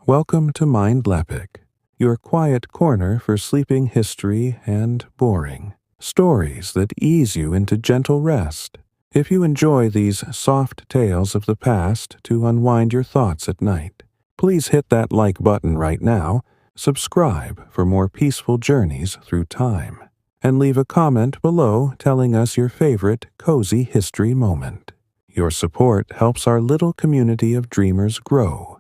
Welcome to Mind Lepic, your quiet corner for sleeping history and boring stories that ease you into gentle rest. If you enjoy these soft tales of the past to unwind your thoughts at night, please hit that like button right now, subscribe for more peaceful journeys through time, and leave a comment below telling us your favorite cozy history moment. Your support helps our little community of dreamers grow,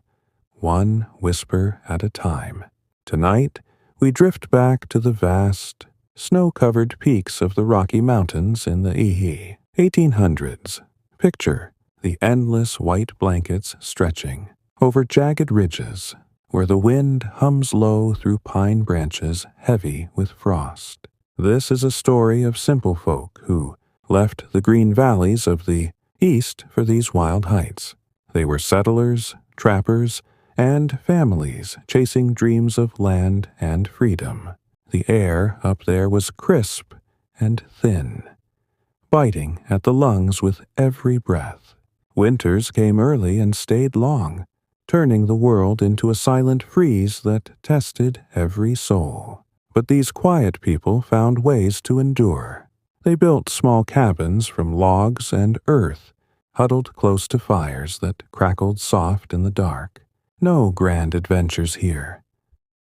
one whisper at a time. Tonight, we drift back to the vast, snow-covered peaks of the Rocky Mountains in the 1800s. Picture the endless white blankets stretching over jagged ridges, where the wind hums low through pine branches heavy with frost. This is a story of simple folk who left the green valleys of the East for these wild heights. They were settlers, trappers, and families chasing dreams of land and freedom. The air up there was crisp and thin, biting at the lungs with every breath. Winters came early and stayed long, turning the world into a silent freeze that tested every soul. But these quiet people found ways to endure. They built small cabins from logs and earth, huddled close to fires that crackled soft in the dark. No grand adventures here,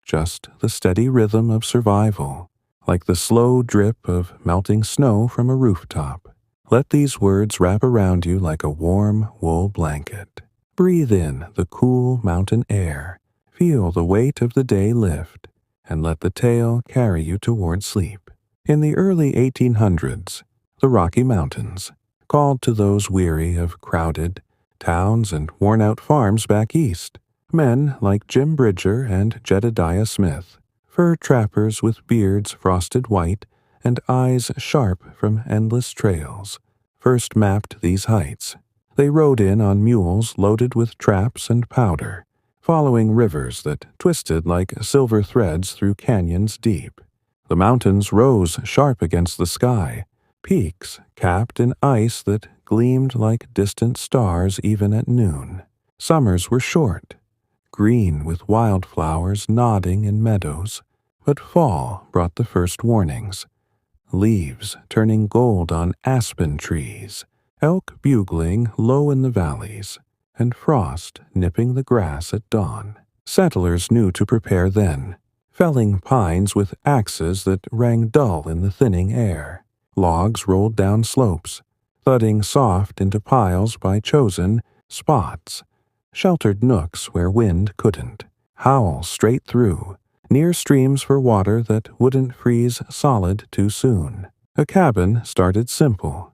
just the steady rhythm of survival, like the slow drip of melting snow from a rooftop. Let these words wrap around you like a warm wool blanket. Breathe in the cool mountain air, feel the weight of the day lift, and let the tale carry you toward sleep. In the early 1800s, the Rocky Mountains called to those weary of crowded towns and worn-out farms back east. Men like Jim Bridger and Jedediah Smith, fur trappers with beards frosted white and eyes sharp from endless trails, first mapped these heights. They rode in on mules loaded with traps and powder, following rivers that twisted like silver threads through canyons deep. The mountains rose sharp against the sky, peaks capped in ice that gleamed like distant stars even at noon. Summers were short, green with wildflowers nodding in meadows, but fall brought the first warnings. Leaves turning gold on aspen trees, elk bugling low in the valleys, and frost nipping the grass at dawn. Settlers knew to prepare then, felling pines with axes that rang dull in the thinning air. Logs rolled down slopes, thudding soft into piles by chosen spots, sheltered nooks where wind couldn't howl straight through, near streams for water that wouldn't freeze solid too soon. A cabin started simple,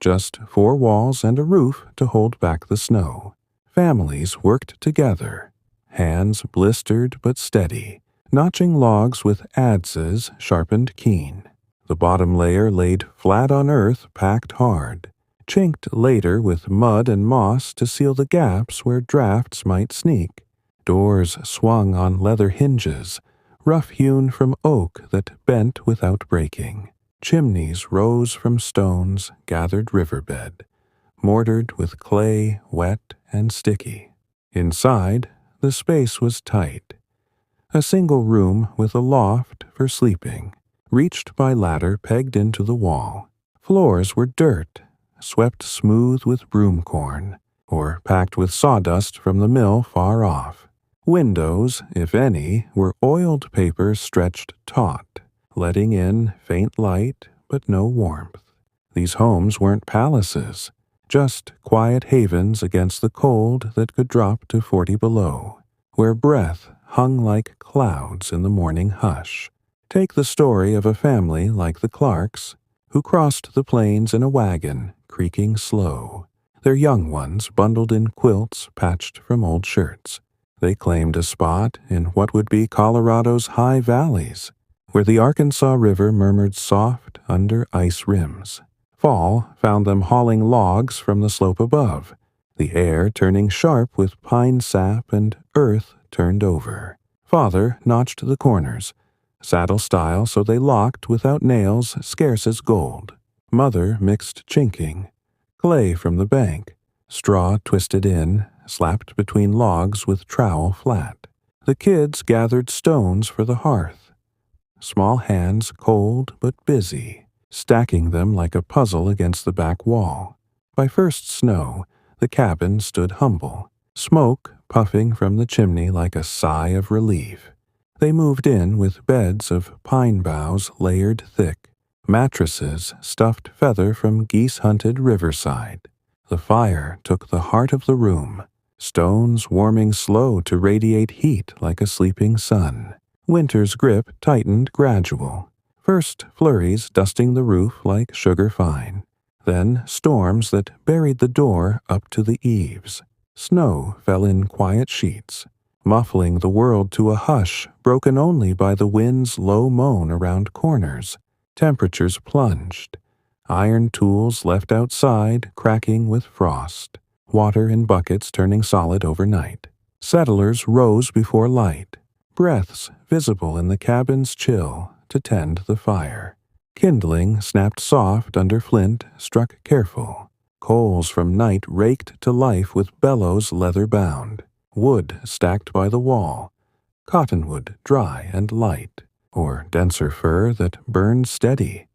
just 4 walls and a roof to hold back the snow. Families worked together, hands blistered but steady, notching logs with adzes sharpened keen. The bottom layer laid flat on earth packed hard, chinked later with mud and moss to seal the gaps where drafts might sneak. Doors swung on leather hinges, rough-hewn from oak that bent without breaking. Chimneys rose from stones gathered riverbed, mortared with clay, wet and sticky. Inside, the space was tight. A single room with a loft for sleeping, reached by ladder pegged into the wall. Floors were dirt, swept smooth with broomcorn, or packed with sawdust from the mill far off. Windows, if any, were oiled paper stretched taut, letting in faint light but no warmth. These homes weren't palaces, just quiet havens against the cold that could drop to 40 below, where breath hung like clouds in the morning hush. Take the story of a family like the Clarks, who crossed the plains in a wagon, creaking slow, their young ones bundled in quilts patched from old shirts. They claimed a spot in what would be Colorado's high valleys, where the Arkansas River murmured soft under ice rims. Fall found them hauling logs from the slope above, the air turning sharp with pine sap and earth turned over. Father notched the corners, saddle style so they locked without nails scarce as gold. Mother mixed chinking, clay from the bank, straw twisted in, slapped between logs with trowel flat. The kids gathered stones for the hearth, small hands cold but busy, stacking them like a puzzle against the back wall. By first snow, the cabin stood humble, smoke puffing from the chimney like a sigh of relief. They moved in with beds of pine boughs layered thick, mattresses stuffed feather from geese-hunted riverside. The fire took the heart of the room, stones warming slow to radiate heat like a sleeping sun. Winter's grip tightened gradual. First flurries dusting the roof like sugar fine, then storms that buried the door up to the eaves. Snow fell in quiet sheets, muffling the world to a hush broken only by the wind's low moan around corners. Temperatures plunged, iron tools left outside cracking with frost, water in buckets turning solid overnight. Settlers rose before light, breaths visible in the cabin's chill to tend the fire. Kindling snapped soft under flint struck careful. Coals from night raked to life with bellows leather-bound. Wood stacked by the wall. Cottonwood dry and light, or denser fir that burned steady.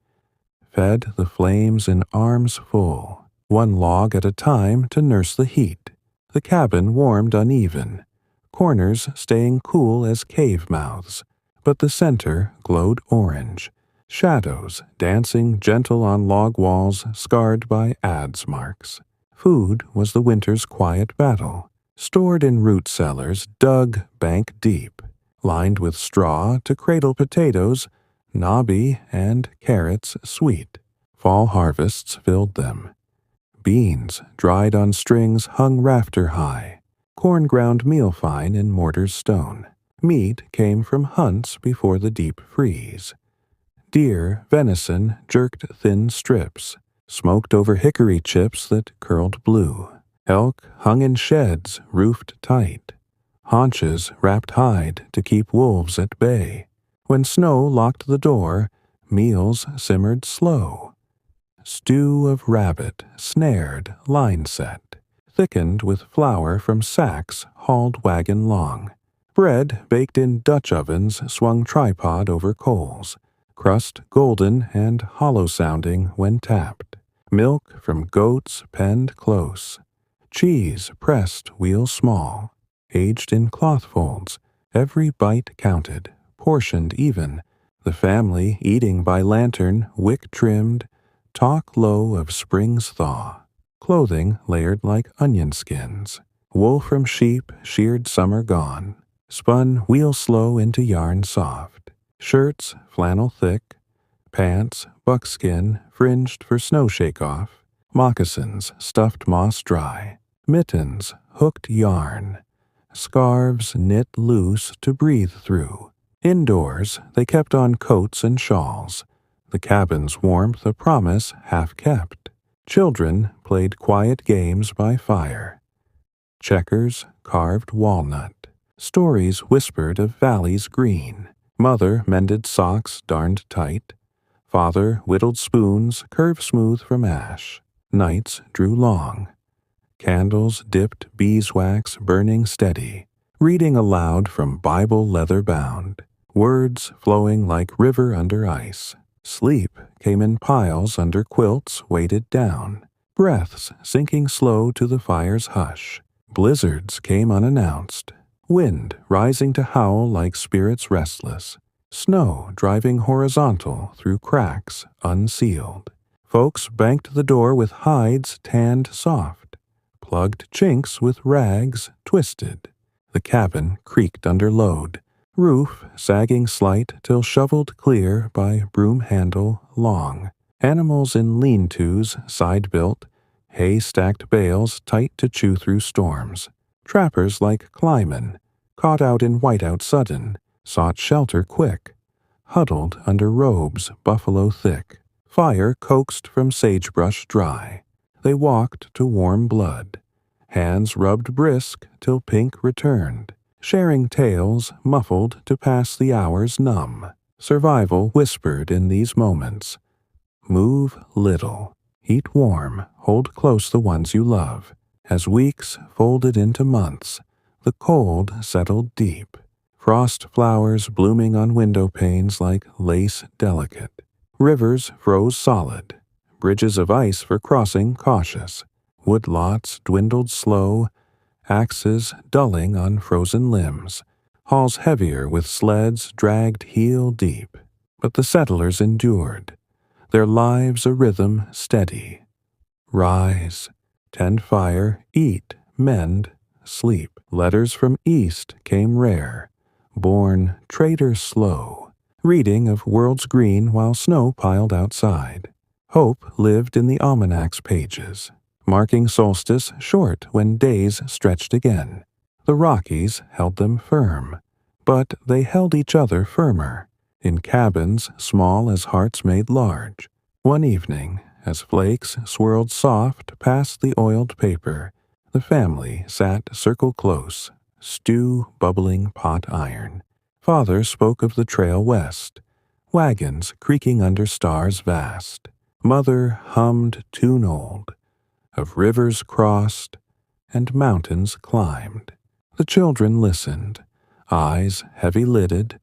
Fed the flames in arms full, one log at a time to nurse the heat. The cabin warmed uneven, corners staying cool as cave mouths, but the center glowed orange, shadows dancing gentle on log walls scarred by adze marks. Food was the winter's quiet battle, stored in root cellars dug bank deep, lined with straw to cradle potatoes, knobby and carrots sweet. Fall harvests filled them. Beans dried on strings hung rafter high, corn ground meal fine in mortar's stone. Meat came from hunts before the deep freeze. Deer, venison jerked thin strips, smoked over hickory chips that curled blue. Elk hung in sheds roofed tight, haunches wrapped hide to keep wolves at bay. When snow locked the door, meals simmered slow. Stew of rabbit, snared, line set, thickened with flour from sacks hauled wagon long. Bread baked in Dutch ovens swung tripod over coals, crust golden and hollow-sounding when tapped. Milk from goats penned close. Cheese pressed wheel small, aged in cloth folds, every bite counted, portioned even, the family eating by lantern, wick trimmed, talk low of spring's thaw. Clothing layered like onion skins, wool from sheep sheared summer gone, spun wheel slow into yarn soft. Shirts flannel thick, pants buckskin fringed for snow shake-off, moccasins stuffed moss dry, mittens hooked yarn, scarves knit loose to breathe through. Indoors they kept on coats and shawls, the cabin's warmth a promise half kept. Children played quiet games by fire. Checkers carved walnut, stories whispered of valleys green. Mother mended socks darned tight. Father whittled spoons curved smooth from ash. Nights drew long. Candles dipped beeswax burning steady, reading aloud from Bible leather bound, words flowing like river under ice. Sleep came in piles under quilts weighted down, breaths sinking slow to the fire's hush. Blizzards came unannounced, wind rising to howl like spirits restless, snow driving horizontal through cracks unsealed. Folks banked the door with hides tanned soft, plugged chinks with rags twisted. The cabin creaked under load, roof sagging slight till shoveled clear by broom handle long. Animals in lean-tos side-built, hay-stacked bales tight to chew through storms. Trappers like Clyman, caught out in whiteout sudden, sought shelter quick, huddled under robes buffalo thick. Fire coaxed from sagebrush dry. They walked to warm blood. Hands rubbed brisk till pink returned, sharing tales muffled to pass the hours numb. Survival whispered in these moments. Move little, eat warm, hold close the ones you love. As weeks folded into months, the cold settled deep. frost flowers blooming on window panes like lace delicate. Rivers froze solid, bridges of ice for crossing cautious. Woodlots dwindled slow, axes dulling on frozen limbs. Halls heavier with sleds dragged heel deep. But the settlers endured, their lives a rhythm steady. Rise, tend fire, eat, mend, sleep. Letters from east came rare, born trader slow, reading of worlds green while snow piled outside. Hope lived in the almanac's pages, marking solstice short when days stretched again. The Rockies held them firm, but they held each other firmer, in cabins small as hearts made large. One evening, as flakes swirled soft past the oiled paper, the family sat circle close, stew bubbling pot iron. Father spoke of the trail west, wagons creaking under stars vast. Mother hummed tune old, of rivers crossed and mountains climbed. The children listened, eyes heavy-lidded,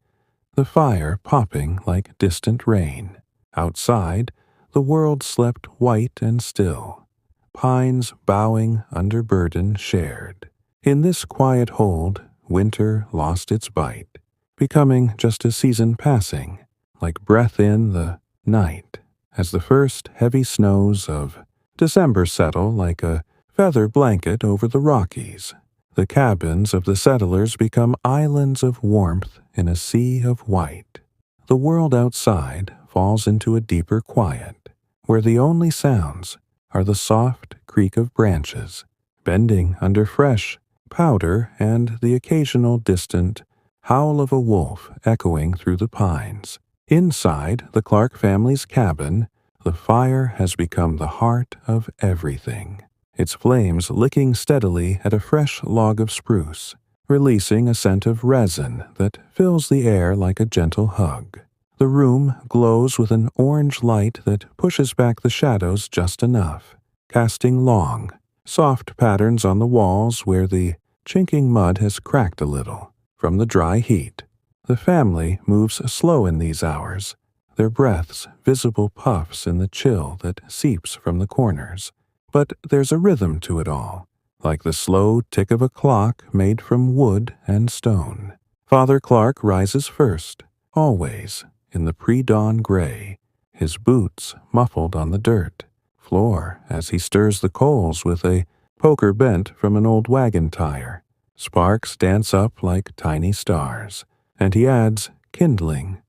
the fire popping like distant rain. Outside, the world slept white and still, pines bowing under burden shared. In this quiet hold, winter lost its bite, becoming just a season passing, like breath in the night, as the first heavy snows of December settle like a feather blanket over the Rockies. The cabins of the settlers become islands of warmth in a sea of white. The world outside falls into a deeper quiet, where the only sounds are the soft creak of branches, bending under fresh powder and the occasional distant howl of a wolf echoing through the pines. Inside the Clark family's cabin, the fire has become the heart of everything, its flames licking steadily at a fresh log of spruce, releasing a scent of resin that fills the air like a gentle hug. The room glows with an orange light that pushes back the shadows just enough, casting long, soft patterns on the walls where the chinking mud has cracked a little from the dry heat. The family moves slow in these hours, their breaths visible puffs in the chill that seeps from the corners. But there's a rhythm to it all, like the slow tick of a clock made from wood and stone. Father Clark rises first, always, in the pre-dawn gray, his boots muffled on the dirt floor as he stirs the coals with a poker bent from an old wagon tire. Sparks dance up like tiny stars, and he adds kindling,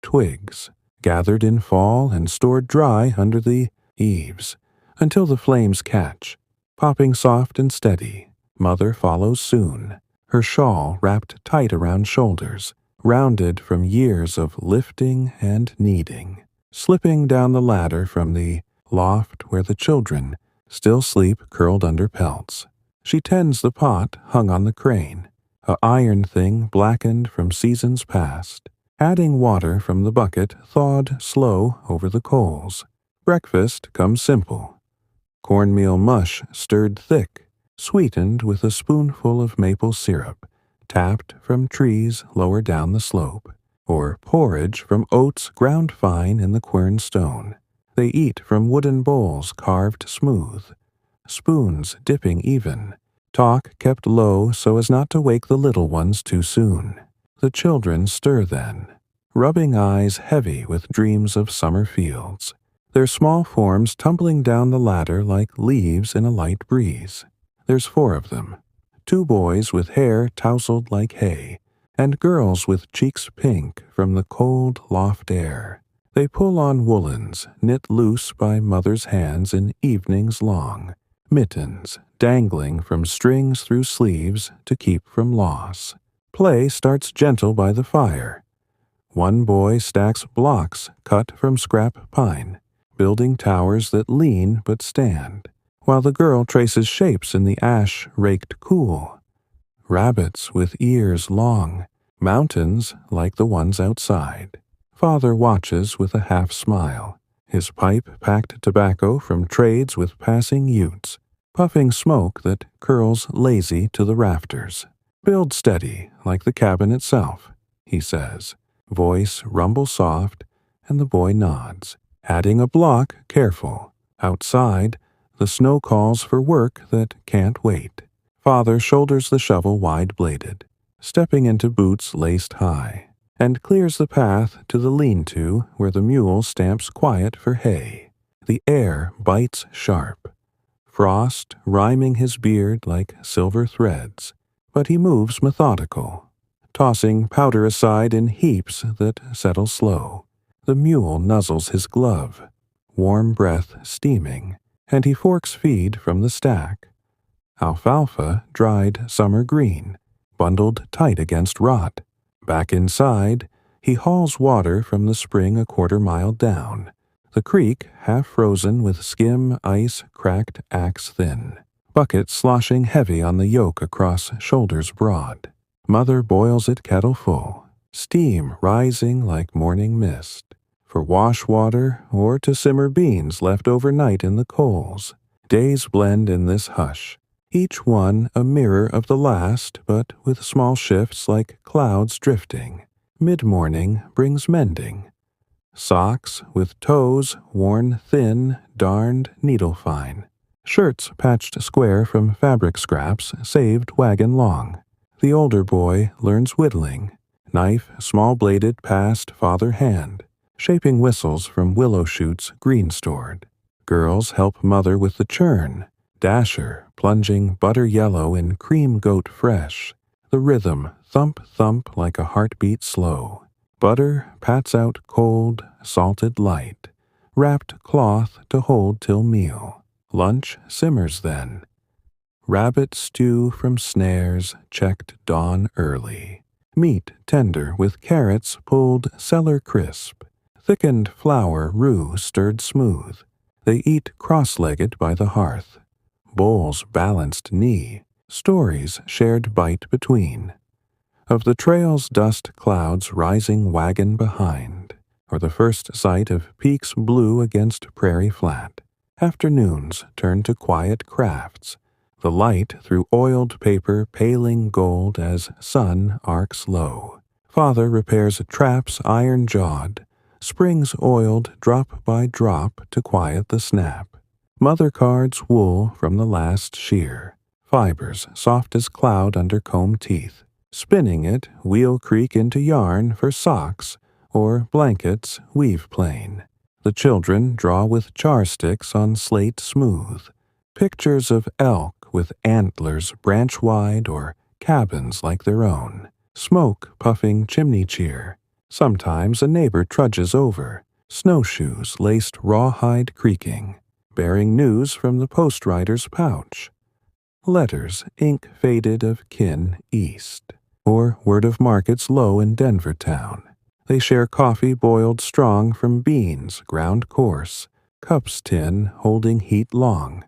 twigs, gathered in fall and stored dry under the eaves, until the flames catch, popping soft and steady. Mother follows soon, her shawl wrapped tight around shoulders, rounded from years of lifting and kneading, slipping down the ladder from the loft where the children still sleep curled under pelts. She tends the pot hung on the crane, a iron thing blackened from seasons past, adding water from the bucket thawed slow over the coals. Breakfast comes simple. Cornmeal mush stirred thick, sweetened with a spoonful of maple syrup, tapped from trees lower down the slope, or porridge from oats ground fine in the quern stone. They eat from wooden bowls carved smooth, spoons dipping even, talk kept low so as not to wake the little ones too soon. The children stir then, rubbing eyes heavy with dreams of summer fields, their small forms tumbling down the ladder like leaves in a light breeze. There's 4 of them, 2 boys with hair tousled like hay, and girls with cheeks pink from the cold loft air. They pull on woolens knit loose by mother's hands in evenings long, mittens dangling from strings through sleeves to keep from loss. Play starts gentle by the fire. One boy stacks blocks cut from scrap pine, building towers that lean but stand, while the girl traces shapes in the ash-raked cool. Rabbits with ears long, mountains like the ones outside. Father watches with a half-smile, his pipe packed tobacco from trades with passing utes, puffing smoke that curls lazy to the rafters. "Build steady, like the cabin itself," he says. Voice rumble soft, and the boy nods, adding a block careful. Outside, the snow calls for work that can't wait. Father shoulders the shovel wide-bladed, stepping into boots laced high, and clears the path to the lean-to where the mule stamps quiet for hay. The air bites sharp, frost rhyming his beard like silver threads, but he moves methodical, tossing powder aside in heaps that settle slow. The mule nuzzles his glove, warm breath steaming, and he forks feed from the stack. Alfalfa, dried summer green, bundled tight against rot. Back inside, he hauls water from the spring a quarter-mile down, the creek half frozen with skim ice cracked axe thin, bucket sloshing heavy on the yoke across shoulders broad. Mother boils it kettle full, steam rising like morning mist, for wash water or to simmer beans left overnight in the coals. Days blend in this hush, each one a mirror of the last, but with small shifts like clouds drifting. Mid-morning brings mending. Socks with toes worn thin, darned needle-fine. Shirts patched square from fabric scraps saved wagon long. The older boy learns whittling, knife small-bladed past father hand, shaping whistles from willow shoots green-stored. Girls help mother with the churn, dasher plunging butter yellow in cream goat fresh, the rhythm thump-thump like a heartbeat slow. Butter pats out cold, salted light, wrapped cloth to hold till meal. Lunch simmers then. Rabbit stew from snares checked dawn early. Meat tender with carrots pulled cellar crisp. Thickened flour roux stirred smooth. They eat cross-legged by the hearth. Bowls balanced knee, stories shared bite between. Of the trail's dust clouds rising wagon behind, or the first sight of peaks blue against prairie flat. Afternoons turn to quiet crafts, the light through oiled paper paling gold as sun arcs low. Father repairs traps iron-jawed, springs oiled drop by drop to quiet the snap. Mother cards wool from the last shear, fibers soft as cloud under comb teeth. Spinning it, wheel creak into yarn for socks, or blankets weave plain. The children draw with char sticks on slate smooth, pictures of elk with antlers branch-wide or cabins like their own, smoke puffing chimney cheer. Sometimes a neighbor trudges over, snowshoes laced rawhide creaking, bearing news from the post-rider's pouch. Letters ink faded of kin east, or word of markets low in Denver town. They share coffee boiled strong from beans ground coarse, cups tin holding heat long.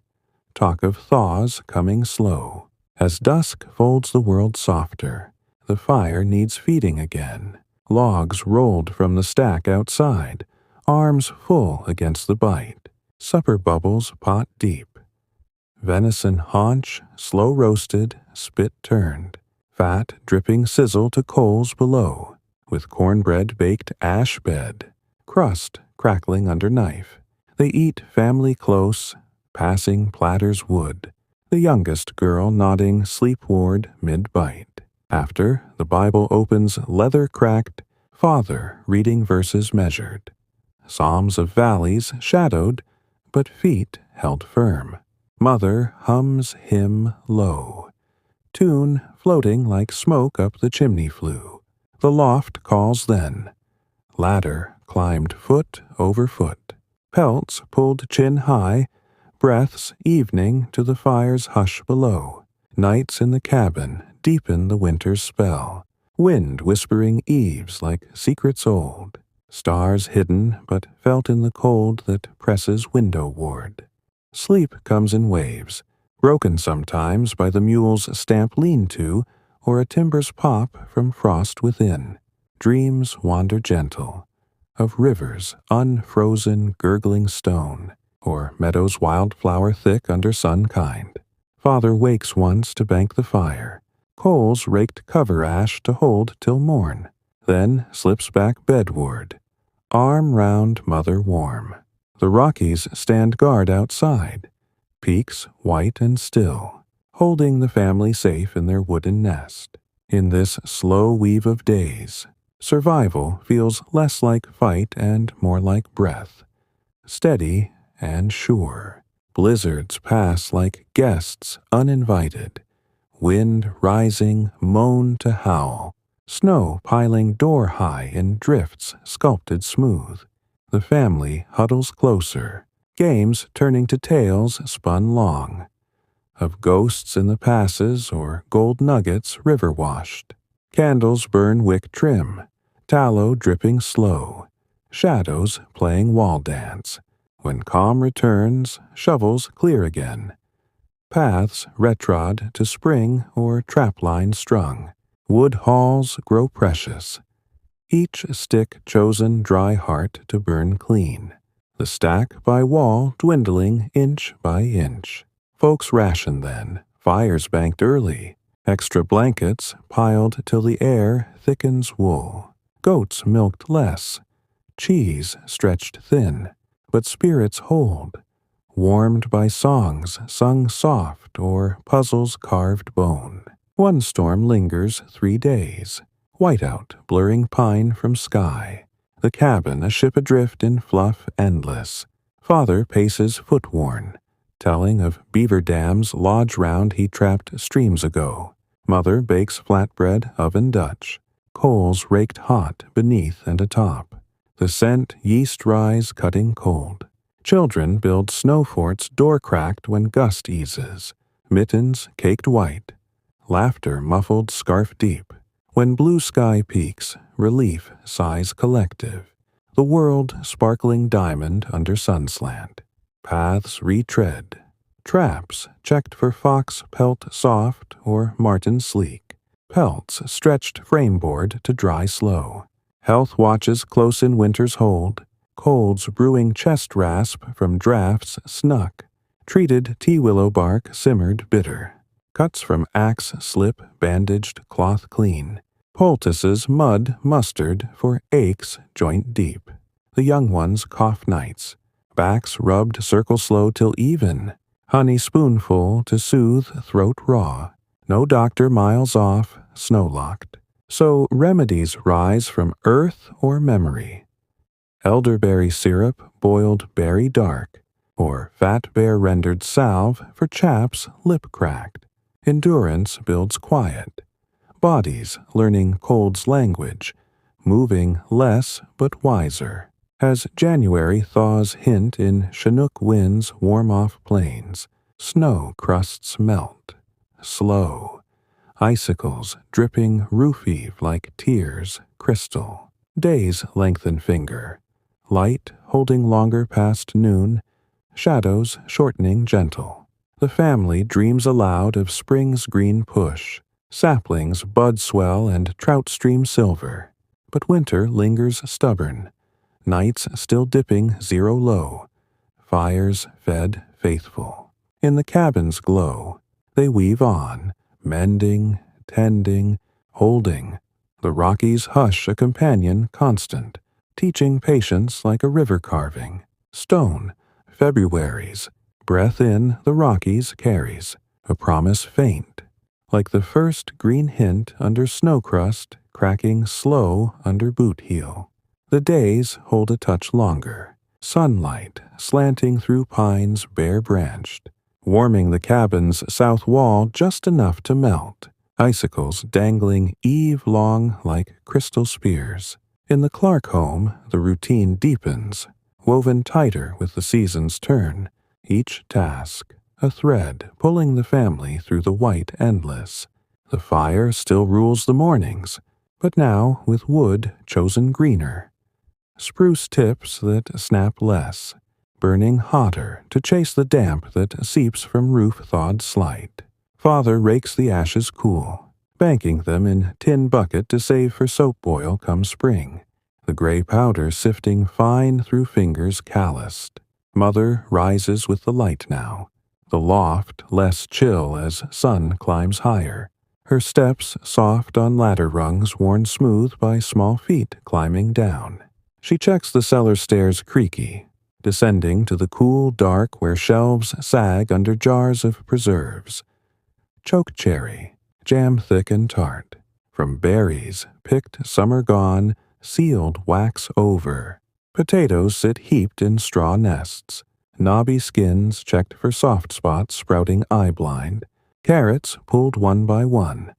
Talk of thaws coming slow. As dusk folds the world softer, the fire needs feeding again. Logs rolled from the stack outside, arms full against the bite. Supper bubbles pot deep. Venison haunch, slow roasted, spit turned. Fat dripping sizzle to coals below, with cornbread baked ash bed, crust crackling under knife. They eat family close, passing platters wood, the youngest girl nodding sleep-ward mid-bite. After, the Bible opens leather-cracked, father reading verses measured. Psalms of valleys shadowed, but feet held firm. Mother hums hymn low. Tune floating like smoke up the chimney flue. The loft calls then. Ladder climbed foot over foot. Pelts pulled chin high, breaths evening to the fire's hush below. Nights in the cabin deepen the winter's spell. Wind whispering eaves like secrets old. Stars hidden but felt in the cold that presses window-ward. Sleep comes in waves, broken sometimes by the mule's stamp lean-to or a timber's pop from frost within. Dreams wander gentle, of rivers unfrozen gurgling stone, or meadows wildflower thick under sun kind. Father wakes once to bank the fire, Coals raked cover ash to hold till morn, then slips back bedward, arm round mother warm. The Rockies stand guard outside, peaks white and still, holding the family safe in their wooden nest. In this slow weave of days, survival feels less like fight and more like breath, steady and sure. Blizzards pass like guests uninvited, wind rising moan to howl, snow piling door-high in drifts sculpted smooth. The family huddles closer, games turning to tales spun long, of ghosts in the passes or gold nuggets river-washed. Candles burn wick trim, tallow dripping slow, shadows playing wall dance. When calm returns, shovels clear again. Paths retrod to spring or trapline strung. Wood halls grow precious, each stick chosen dry heart to burn clean. The stack by wall dwindling inch by inch. Folks ration then, fires banked early, extra blankets piled till the air thickens wool. Goats milked less, cheese stretched thin, but spirits hold, warmed by songs sung soft or puzzles carved bone. One storm lingers 3 days, whiteout blurring pine from sky. The cabin a ship adrift in fluff endless. Father paces foot-worn, telling of beaver dams lodge round he trapped streams ago. Mother bakes flatbread oven Dutch, coals raked hot beneath and atop. The scent yeast rise cutting cold. Children build snow forts door cracked when gust eases, mittens caked white, laughter muffled scarf deep. When blue sky peaks, relief sighs collective, the world sparkling diamond under sunslant. Paths retread, traps checked for fox pelt soft or marten sleek, pelts stretched frameboard to dry slow. Health watches close in winter's hold, colds brewing chest rasp from draughts snuck, treated tea-willow bark simmered bitter, cuts from axe slip bandaged cloth clean, poultices mud mustard for aches joint deep. The young ones cough nights, backs rubbed circle slow till even, honey spoonful to soothe throat raw. No doctor miles off, snow-locked. So remedies rise from earth or memory. Elderberry syrup boiled berry dark, or fat bear rendered salve for chaps lip cracked. Endurance builds quiet. Bodies learning cold's language, moving less but wiser. As January thaws hint in Chinook winds warm off plains, snow crusts melt, slow. Icicles dripping roof eave like tears, crystal. Days lengthen finger. Light holding longer past noon. Shadows shortening gentle. The family dreams aloud of spring's green push. Saplings bud swell and trout stream silver. But winter lingers stubborn. Nights still dipping zero low. Fires fed faithful. In the cabin's glow, they weave on, mending, tending, holding. The Rockies hush a companion constant, teaching patience like a river carving. Stone, February's, breath in the Rockies carries, a promise faint, like the first green hint under snow crust, cracking slow under boot heel. The days hold a touch longer, sunlight slanting through pines bare-branched, warming the cabin's south wall just enough to melt, icicles dangling eve-long like crystal spears. In the Clark home, the routine deepens, woven tighter with the season's turn, each task a thread pulling the family through the white endless. The fire still rules the mornings, but now with wood chosen greener. Spruce tips that snap less, burning hotter to chase the damp that seeps from roof-thawed slight. Father rakes the ashes cool, banking them in tin bucket to save for soap boil come spring, the gray powder sifting fine through fingers calloused. Mother rises with the light now, the loft less chill as sun climbs higher. her steps soft on ladder rungs worn smooth by small feet climbing down. She checks the cellar stairs creaky, descending to the cool dark where shelves sag under jars of preserves. Choke cherry, jam thick and tart. From berries, picked summer gone, sealed wax over. Potatoes sit heaped in straw nests. Knobby skins checked for soft spots sprouting eye blind. Carrots pulled one by one.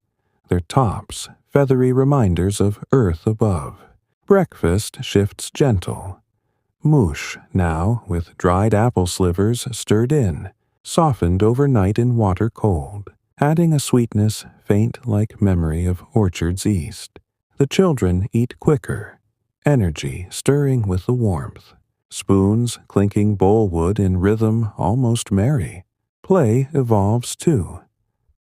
Their tops, feathery reminders of earth above. Breakfast shifts gentle. Mouche, now, with dried apple slivers stirred in, softened overnight in water cold, adding a sweetness faint like memory of orchards east. The children eat quicker, energy stirring with the warmth. Spoons clinking bowl wood in rhythm almost merry. Play evolves too.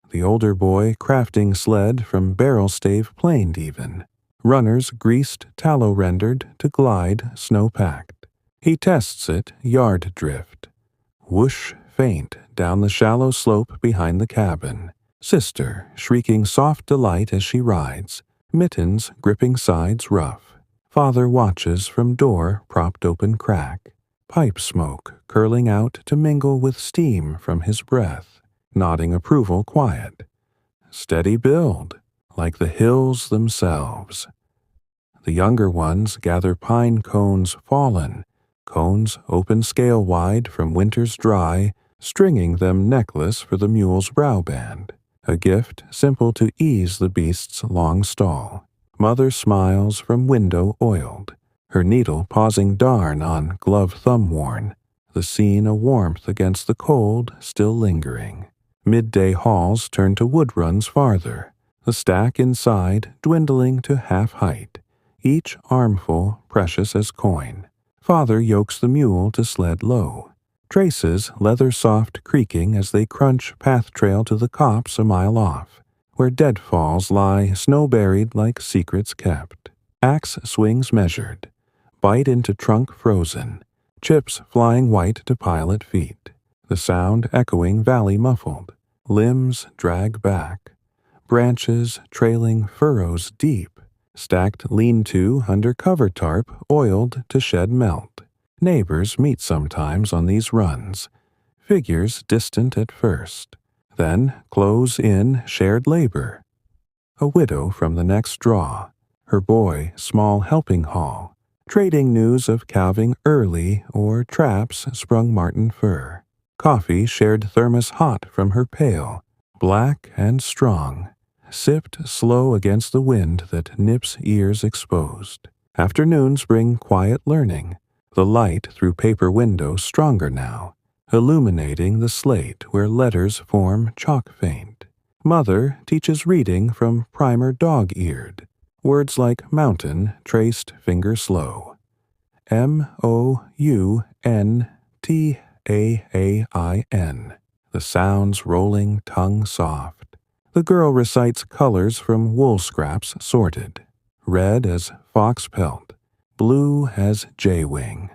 The older boy crafting sled from barrel stave planed even. Runners greased tallow rendered to glide snow-packed. He tests it yard drift. Whoosh faint down the shallow slope behind the cabin. Sister shrieking soft delight as she rides. Mittens gripping sides rough. Father watches from door propped open crack. Pipe smoke curling out to mingle with steam from his breath. Nodding approval quiet. Steady build, like the hills themselves. The younger ones gather pine cones fallen, cones open scale wide from winter's dry, stringing them necklace for the mule's brow band, a gift simple to ease the beast's long stall. Mother smiles from window oiled, her needle pausing darn on glove thumb worn, the scene a warmth against the cold still lingering. Midday hauls turn to wood runs farther, the stack inside dwindling to half height, each armful precious as coin. Father yokes the mule to sled low. Traces leather soft creaking as they crunch path trail to the copse a mile off, where deadfalls lie snow-buried like secrets kept. Axe swings measured, bite into trunk frozen, chips flying white to pile at feet. The sound echoing valley muffled, limbs drag back, branches trailing furrows deep, stacked lean-to under cover tarp oiled to shed melt. Neighbors meet sometimes on these runs, figures distant at first, then close in shared labor. A widow from the next draw, her boy small helping haul, trading news of calving early or traps sprung marten fur. Coffee shared thermos hot from her pail, black and strong, sipped slow against the wind that nips ears exposed. Afternoons bring quiet learning, the light through paper window stronger now, illuminating the slate where letters form chalk faint. Mother teaches reading from primer dog-eared, words like mountain traced finger slow. MOUNTAAIN, the sounds rolling tongue soft. The girl recites colors from wool scraps sorted, red as fox pelt, blue as jay-wing,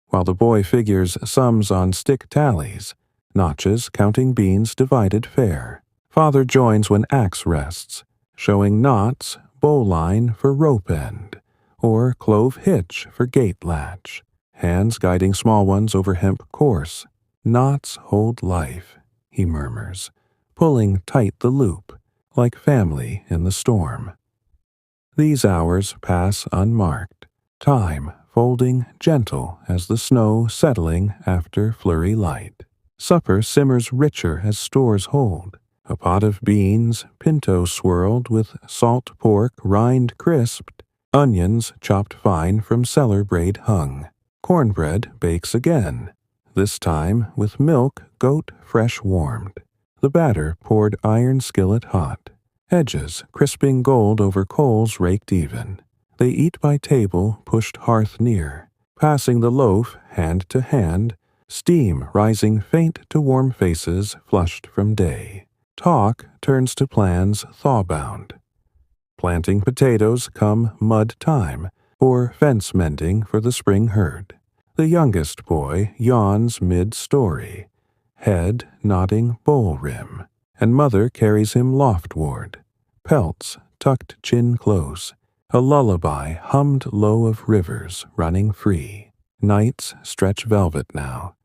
while the boy figures sums on stick tallies, notches counting beans divided fair. Father joins when axe rests, showing knots, bowline for rope end, or clove hitch for gate latch, hands guiding small ones over hemp course. Knots hold life, he murmurs, pulling tight the loop, like family in the storm. These hours pass unmarked, time folding gentle as the snow settling after flurry light. Supper simmers richer as stores hold, a pot of beans, pinto swirled with salt pork rind crisped, onions chopped fine from cellar braid hung. Cornbread bakes again, this time with milk goat fresh warmed. The batter poured iron skillet hot, edges crisping gold over coals raked even. They eat by table pushed hearth near, passing the loaf hand to hand, steam rising faint to warm faces flushed from day. Talk turns to plans thaw-bound. Planting potatoes come mud time, or fence mending for the spring herd. The youngest boy yawns mid-story, head nodding bowl rim. and Mother carries him loftward, pelts tucked chin close, a lullaby hummed low of rivers running free. Nights stretch velvet now,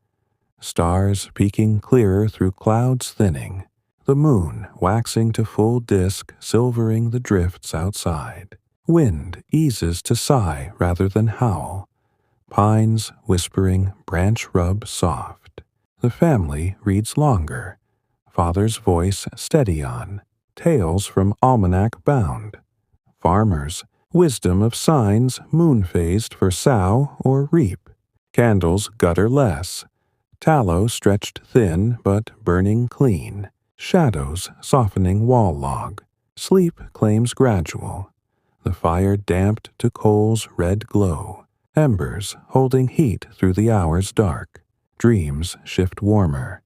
stars peeking clearer through clouds thinning, the moon waxing to full disk silvering the drifts outside. Wind eases to sigh rather than howl, pines whispering, branch rub soft. The family reads longer, Father's voice steady on, tales from almanac bound. Farmers, wisdom of signs moon-phased for sow or reap. Candles gutter less, tallow stretched thin but burning clean. Shadows softening wall log. Sleep claims gradual. The fire damped to coals' red glow. Embers holding heat through the hours dark. Dreams shift warmer.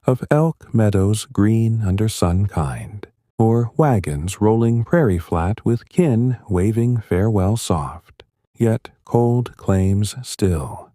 Of elk meadows green under sun kind, or wagons rolling prairie flat with kin waving farewell soft, yet cold claims still.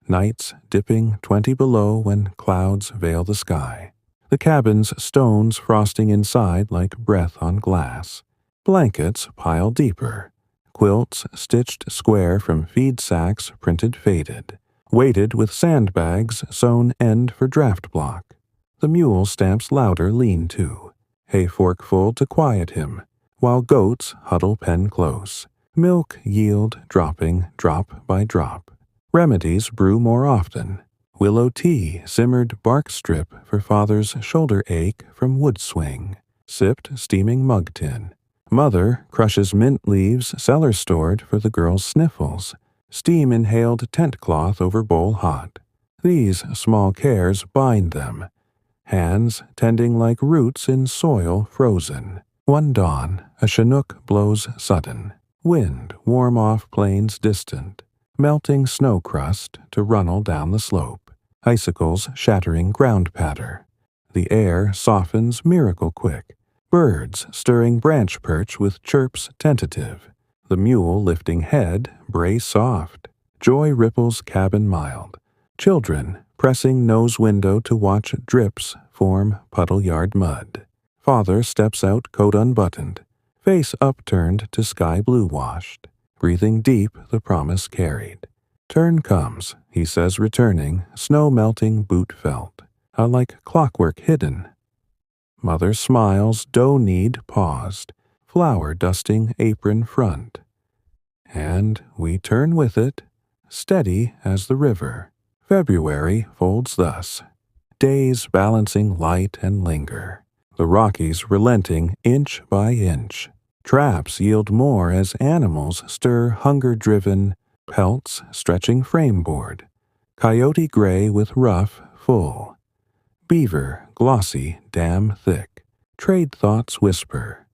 Nights dipping 20 below when clouds veil the sky. The cabin's stones frosting inside like breath on glass. Blankets piled deeper. Quilts stitched square from feed sacks printed faded. Weighted with sandbags sewn end for draft block. The mule stamps louder lean-to, hay fork full to quiet him, while goats huddle pen close, milk yield dropping drop by drop. Remedies brew more often, willow tea simmered bark strip for Father's shoulder ache from wood swing, sipped steaming mug tin. Mother crushes mint leaves cellar stored for the girl's sniffles, steam inhaled tent cloth over bowl hot. These small cares bind them, hands tending like roots in soil frozen. One dawn, a chinook blows sudden, wind warm off plains distant, melting snow crust to runnel down the slope, icicles shattering ground patter. The air softens miracle quick, birds stirring branch perch with chirps tentative, the mule lifting head bray soft, joy ripples cabin mild, children pressing nose window to watch drips form puddle yard mud. Father steps out coat unbuttoned, face upturned to sky blue washed, breathing deep the promise carried. Turn comes, he says returning, snow melting boot felt, like clockwork hidden. Mother smiles, dough knead paused, flour dusting apron front. And we turn with it, steady as the river. February folds thus, days balancing light and linger, the Rockies relenting inch by inch. Traps yield more as animals stir hunger-driven, pelts stretching frame-board, coyote gray with ruff full, beaver glossy dam thick, trade thoughts whisper,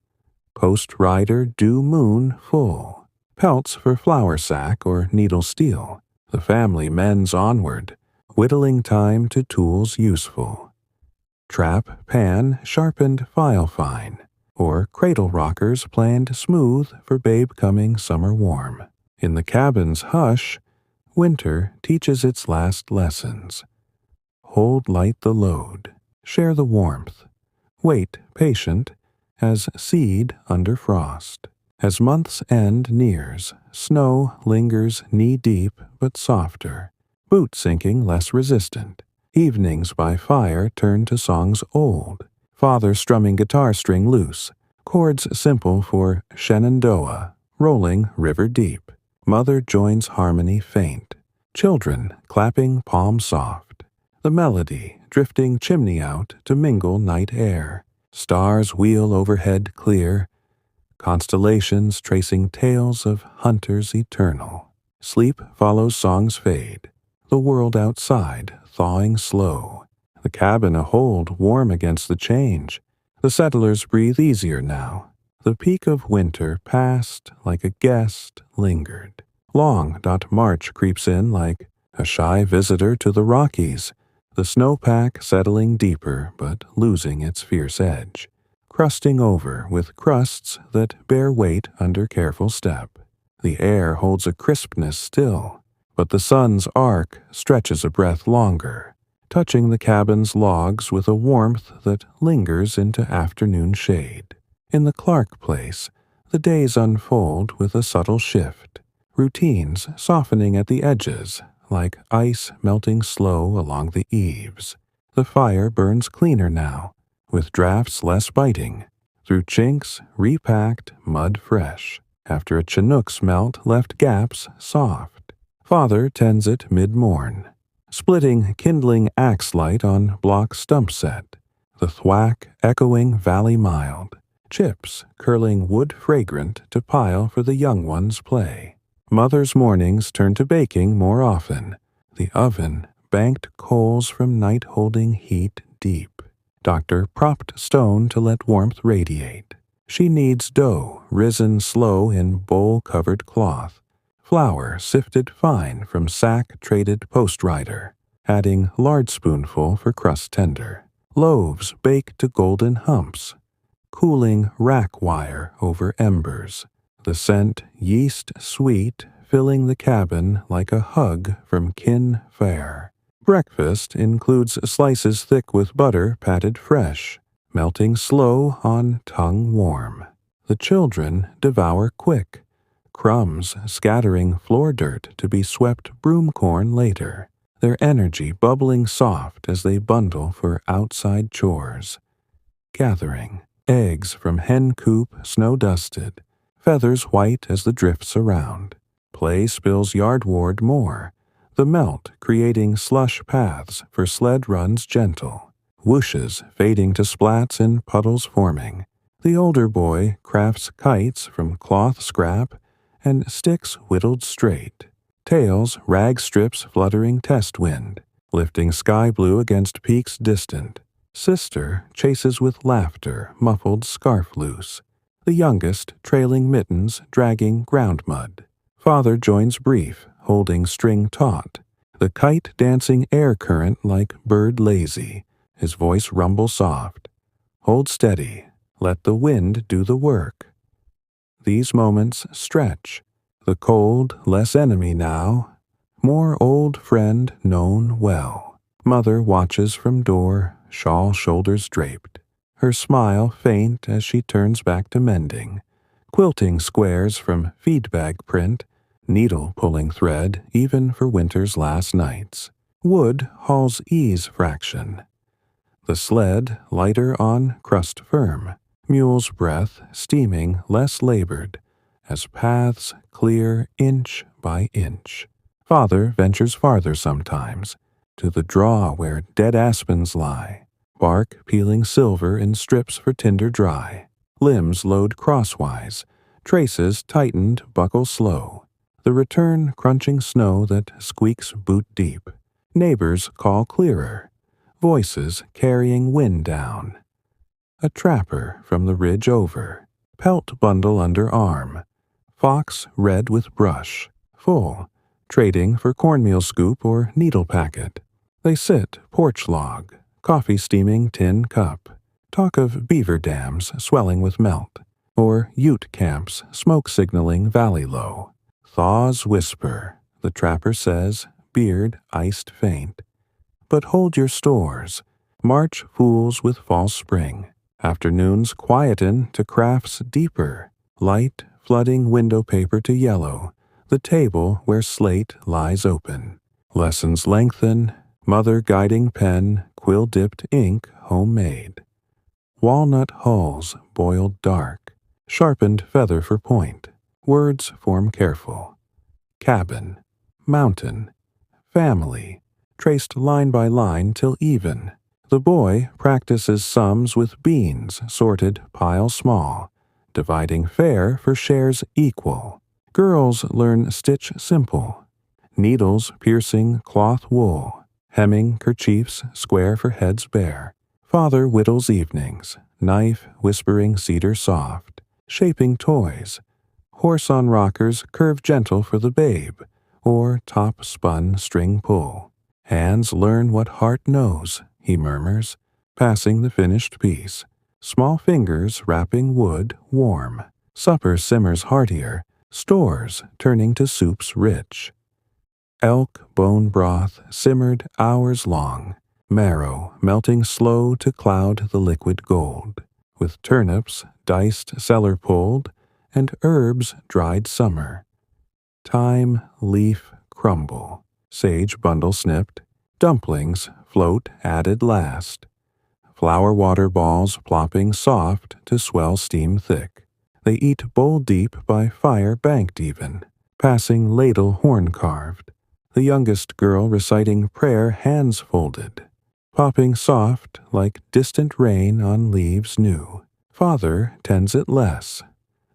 post-rider dew moon full, pelts for flour sack or needle steel. The family mends onward, whittling time to tools useful. Trap pan sharpened file fine, or cradle rockers planned smooth for babe coming summer warm. In the cabin's hush, winter teaches its last lessons. Hold light the load, share the warmth, wait patient as seed under frost. As month's end nears, snow lingers knee-deep but softer, boot sinking less resistant. Evenings by fire turn to songs old, Father strumming guitar string loose, chords simple for Shenandoah, rolling river deep. Mother joins harmony faint, children clapping palm soft. The melody drifting chimney out to mingle night air. Stars wheel overhead clear, constellations tracing tales of hunters eternal. Sleep follows songs fade, the world outside thawing slow. The cabin a hold warm against the change. The settlers breathe easier now. The peak of winter passed like a guest lingered. Long March creeps in like a shy visitor to the Rockies, the snowpack settling deeper but losing its fierce edge, crusting over with crusts that bear weight under careful step. The air holds a crispness still, but the sun's arc stretches a breath longer. touching the cabin's logs with a warmth that lingers into afternoon shade. In the Clark place, the days unfold with a subtle shift, routines softening at the edges, like ice melting slow along the eaves. The fire burns cleaner now, with drafts less biting, through chinks repacked, mud fresh, after a Chinook's melt left gaps soft. Father tends it mid-morn, splitting kindling axe light on block stump set, the thwack echoing valley mild, chips curling wood fragrant to pile for the young ones' play. Mother's mornings turn to baking more often, the oven banked coals from night holding heat deep. Doctor propped stone to let warmth radiate. She kneads dough risen slow in bowl-covered cloth, flour sifted fine from sack-traded post-rider, adding lard spoonful for crust tender. Loaves baked to golden humps, cooling rack wire over embers, the scent yeast sweet filling the cabin like a hug from kin fair. Breakfast includes slices thick with butter patted fresh, melting slow on tongue warm. The children devour quick, crumbs scattering floor dirt to be swept broom corn later, their energy bubbling soft as they bundle for outside chores. Gathering eggs from hen coop snow-dusted, feathers white as the drifts around. Play spills yardward more, the melt creating slush paths for sled runs gentle, whooshes fading to splats in puddles forming. The older boy crafts kites from cloth scrap and sticks whittled straight, tails rag strips fluttering test wind, lifting sky blue against peaks distant. Sister chases with laughter, muffled scarf loose, the youngest trailing mittens dragging ground mud. Father joins brief, holding string taut, the kite dancing air current like bird lazy, his voice rumble soft. Hold steady, let the wind do the work. These moments stretch, the cold less enemy now, more old friend known well. Mother watches from door, shawl shoulders draped, her smile faint as she turns back to mending, quilting squares from feedbag print, needle pulling thread even for winter's last nights. Wood hauls ease fraction. The sled lighter on crust firm, mule's breath steaming less labored, as paths clear inch by inch. Father ventures farther sometimes, to the draw where dead aspens lie, bark peeling silver in strips for tinder dry. Limbs load crosswise, traces tightened buckle slow, the return crunching snow that squeaks boot deep. Neighbors call clearer, voices carrying wind down. A trapper from the ridge over, pelt bundle under arm, fox red with brush, full, trading for cornmeal scoop or needle packet. They sit porch log, coffee steaming tin cup, talk of beaver dams swelling with melt, or ute camps smoke signaling valley low. Thaws whisper, the trapper says, beard iced faint. But hold your stores, March fools with false spring. Afternoons quieten to crafts deeper, light flooding window paper to yellow, the table where slate lies open. Lessons lengthen, mother guiding pen, quill-dipped ink homemade. Walnut hulls boiled dark, sharpened feather for point. Words form careful. Cabin, mountain, family, traced line by line till even. The boy practices sums with beans sorted pile small, dividing fair for shares equal. Girls learn stitch simple, needles piercing cloth wool, hemming kerchiefs square for heads bare. Father whittles evenings, knife whispering cedar soft, shaping toys. Horse on rockers curve gentle for the babe, or top spun string pull. Hands learn what heart knows, he murmurs, passing the finished piece. Small fingers wrapping wood warm. Supper simmers heartier, stores turning to soups rich. Elk bone broth simmered hours long, marrow melting slow to cloud the liquid gold, with turnips diced cellar pulled, and herbs dried summer. Thyme leaf crumble, sage bundle snipped, dumplings float added last, flour water balls plopping soft to swell steam thick. They eat bowl deep by fire banked even, passing ladle horn carved, the youngest girl reciting prayer hands folded, popping soft like distant rain on leaves new. Father tends it less,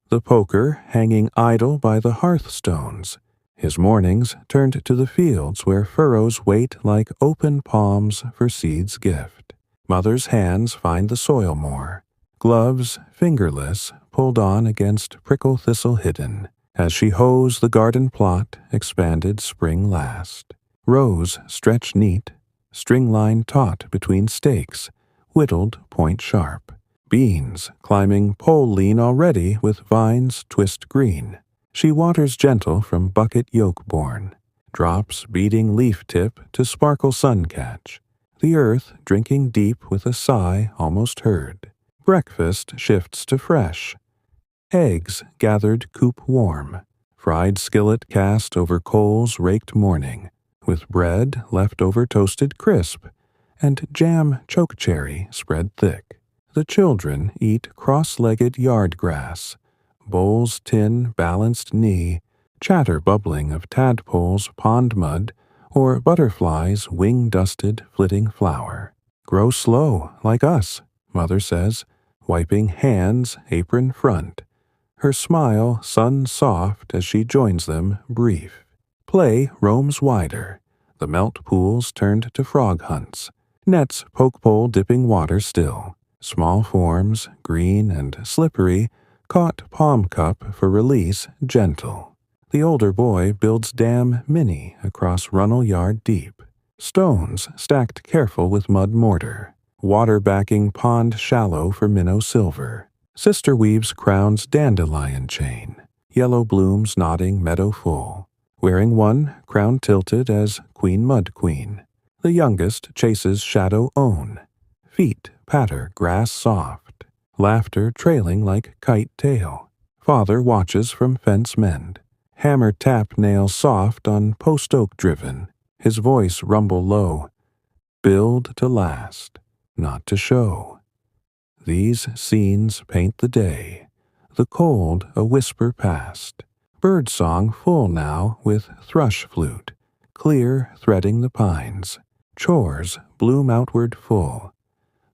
the poker hanging idle by the hearthstones, his mornings turned to the fields where furrows wait like open palms for seed's gift. Mother's hands find the soil more, gloves, fingerless, pulled on against prickle thistle hidden, as she hoes the garden plot expanded spring last. Rows stretch neat, string line taut between stakes, whittled point sharp. Beans climbing pole lean already with vines twist green. She waters gentle from bucket yoke born, drops beating leaf tip to sparkle sun catch. The earth drinking deep with a sigh almost heard. Breakfast shifts to fresh. Eggs gathered coop warm. Fried skillet cast over coals raked morning, with bread left over toasted crisp, and jam chokecherry spread thick. The children eat cross-legged yard grass, bowls tin balanced knee, chatter bubbling of tadpoles pond mud, or butterflies wing-dusted flitting flower. Grow slow, like us, Mother says, wiping hands apron front. Her smile sun-soft as she joins them, brief. Play roams wider, the melt pools turned to frog hunts, nets poke-pole dipping water still. Small forms, green and slippery, caught palm cup for release gentle. The older boy builds dam mini across runnel yard deep. Stones stacked careful with mud mortar. Water backing pond shallow for minnow silver. Sister weaves crowns dandelion chain. Yellow blooms nodding meadow full. Wearing one, crown tilted as Queen Mud Queen. The youngest chases shadow own. Feet patter grass soft, laughter trailing like kite tail. Father watches from fence mend. Hammer tap nails soft on post oak driven, his voice rumble low. Build to last, not to show. These scenes paint the day, the cold a whisper past. Bird song full now with thrush flute, clear threading the pines. Chores bloom outward full.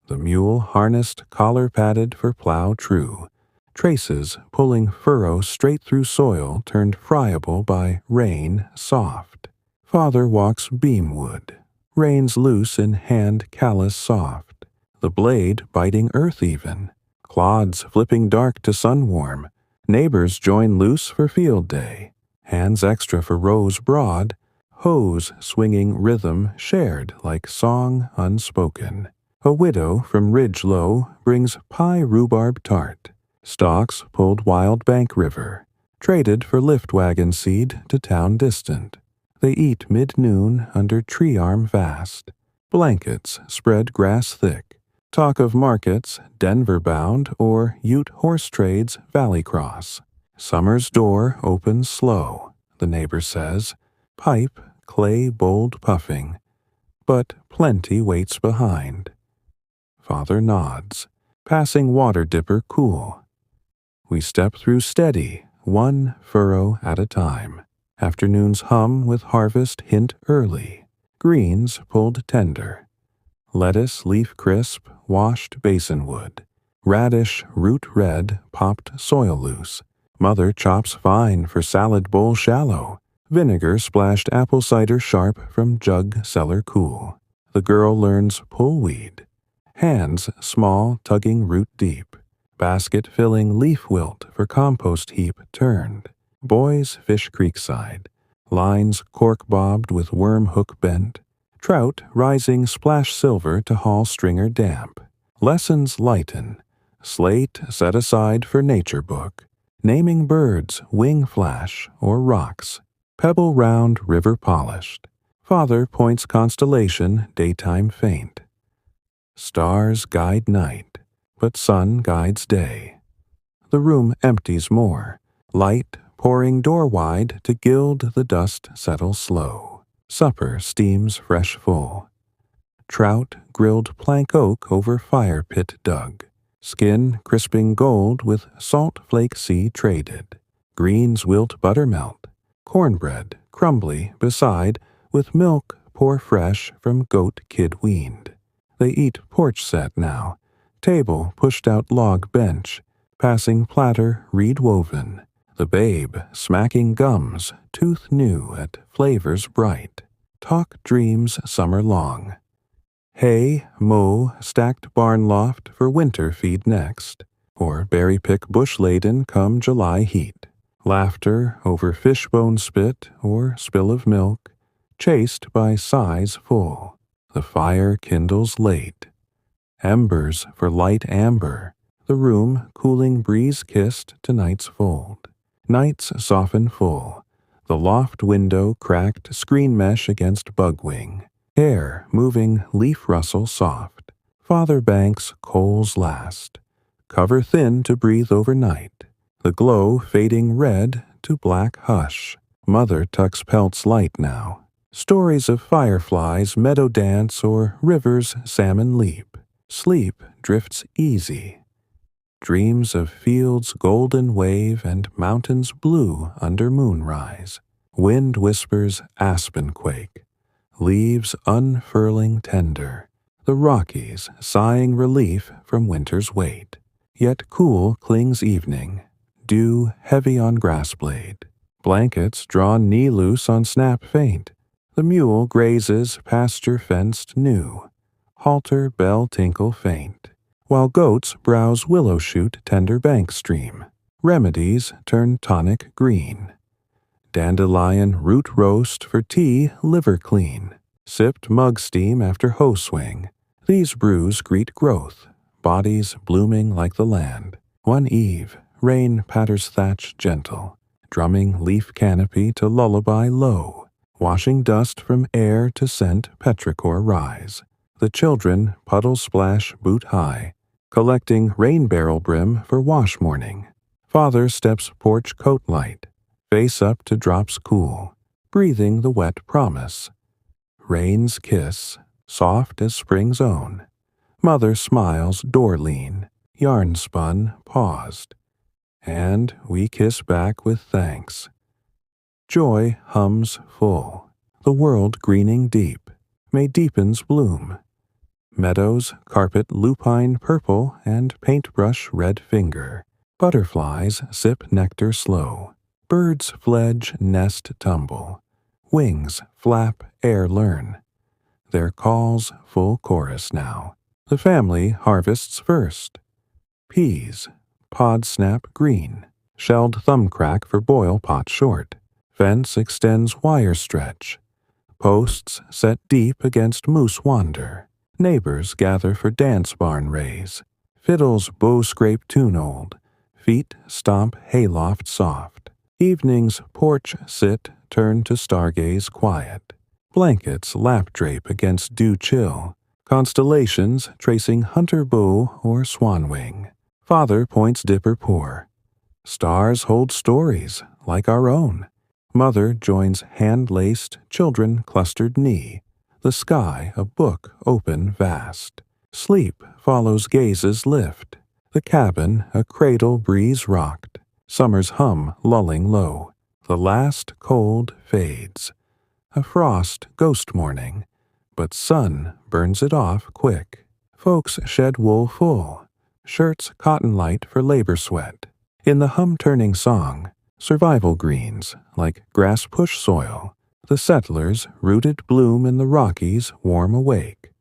The mule harnessed collar padded for plow true, traces pulling furrow straight through soil turned friable by rain soft. Father walks beamwood, reins loose in hand callous soft, the blade biting earth even, clods flipping dark to sun warm. Neighbors join loose for field day, hands extra for rows broad, hose swinging rhythm shared like song unspoken. A widow from Ridge Low brings pie rhubarb tart, stalks pulled Wild Bank River, traded for lift wagon seed to town distant. They eat mid-noon under tree arm vast, blankets spread grass thick, talk of markets Denver bound or Ute horse trades Valley Cross. Summer's door opens slow, the neighbor says, pipe clay bold puffing, but plenty waits behind. Father nods, passing water dipper cool. We step through steady, one furrow at a time. Afternoons hum with harvest hint early. Greens pulled tender. Lettuce leaf crisp, washed basin wood. Radish root red, popped soil loose. Mother chops fine for salad bowl shallow. Vinegar splashed apple cider sharp from jug cellar cool. The girl learns pull weed. Hands small tugging root deep. Basket filling leaf wilt for compost heap turned. Boys fish creekside. Lines cork bobbed with worm hook bent. Trout rising splash silver to haul stringer damp. Lessons lighten. Slate set aside for nature book. Naming birds wing flash or rocks. Pebble round river polished. Father points constellation, daytime faint. Stars guide night, but sun guides day. The room empties more, light pouring door wide to gild the dust settles slow. Supper steams fresh full. Trout grilled plank oak over fire pit dug. Skin crisping gold with salt flake sea traded. Greens wilt buttermelt. Cornbread crumbly beside with milk pour fresh from goat kid weaned. They eat porch set now. Table pushed out log bench. Passing platter reed woven. The babe smacking gums, tooth new at flavors bright. Talk dreams summer long. Hay, mow, stacked barn loft for winter feed next, or berry pick bush laden come July heat. Laughter over fishbone spit or spill of milk, chased by sighs full. The fire kindles late. Embers for light amber, the room cooling breeze kissed to night's fold. Nights soften full, the loft window cracked screen mesh against bug wing. Air moving leaf rustle soft. Father banks coals last. Cover thin to breathe overnight. The glow fading red to black hush. Mother tucks pelts light now. Stories of fireflies meadow dance or rivers salmon leap. Sleep drifts easy. Dreams of fields golden wave and mountains blue under moonrise. Wind whispers aspen quake. Leaves unfurling tender, the Rockies sighing relief from winter's weight. Yet cool clings evening, dew heavy on grass blade. Blankets drawn knee loose on snap faint. The mule grazes pasture fenced new. Halter bell tinkle faint. While goats browse willow shoot tender bank stream. Remedies turn tonic green. Dandelion root roast for tea liver clean. Sipped mug steam after hoe swing. These brews greet growth, bodies blooming like the land. One eve, rain patters thatch gentle, drumming leaf canopy to lullaby low, washing dust from air to scent petrichor rise. The children puddle splash boot high, collecting rain barrel brim for wash morning. Father steps porch coat light, face up to drops cool, breathing the wet promise. Rain's kiss, soft as spring's own. Mother smiles door lean, yarn spun, paused. And we kiss back with thanks. Joy hums full, the world greening deep, may deepens bloom. Meadows carpet lupine purple and paintbrush red finger. Butterflies sip nectar slow. Birds fledge, nest tumble. Wings flap, air learn. Their calls full chorus now. The family harvests first. Peas, pod snap green. Shelled thumbcrack for boil pot short. Fence extends wire stretch. Posts set deep against moose wander. Neighbors gather for dance barn raise. Fiddles bow scrape tune old. Feet stomp hayloft soft. Evening's porch sit turn to stargaze quiet. Blankets lap drape against dew chill. Constellations tracing hunter bow or swan wing. Father points dipper pour. Stars hold stories like our own. Mother joins hand-laced children clustered knee. The sky a book open vast. Sleep follows gazes lift. The cabin a cradle breeze rocked. Summer's hum lulling low. The last cold fades. A frost ghost morning, but sun burns it off quick. Folks shed wool full. Shirts cotton light for labor sweat. In the hum-turning song, survival greens like grass push soil. The settlers rooted bloom in the Rockies warm awake.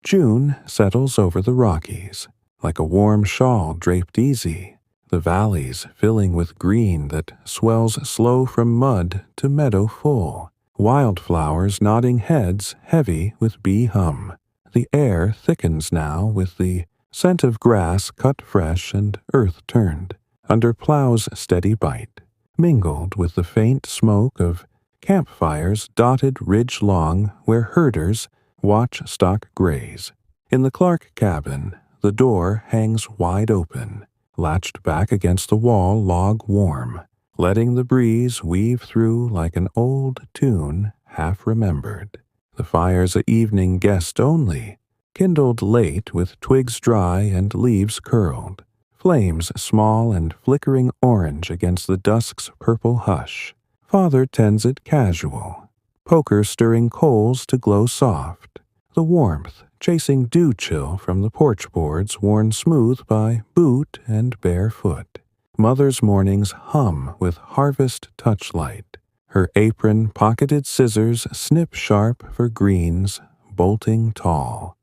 June settles over the Rockies like a warm shawl draped easy. The valleys filling with green that swells slow from mud to meadow full. Wildflowers nodding heads heavy with bee hum. The air thickens now with the scent of grass cut fresh and earth turned. Under plow's steady bite, mingled with the faint smoke of campfires dotted ridge long where herders watch stock graze. In the Clark cabin, the door hangs wide open, latched back against the wall log warm, letting the breeze weave through like an old tune half remembered. The fire's a evening guest only, kindled late with twigs dry and leaves curled, flames small and flickering orange against the dusk's purple hush. Father tends it casual, poker stirring coals to glow soft, the warmth chasing dew chill from the porch boards worn smooth by boot and bare foot. Mother's mornings hum with harvest touchlight. Her apron pocketed scissors snip sharp for greens, bolting tall.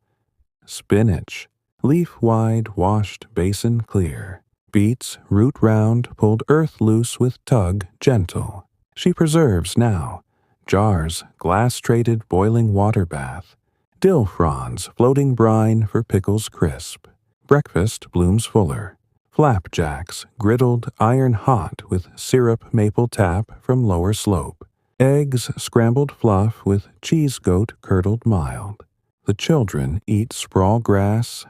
Spinach, leaf wide washed basin clear. Beets root round pulled earth loose with tug gentle. She preserves now. Jars glass-traded boiling water bath. Dill fronds floating brine for pickles crisp. Breakfast blooms fuller. Flapjacks griddled iron hot with syrup maple tap from lower slope. Eggs scrambled fluff with cheese goat curdled mild. The children eat sprawl grass,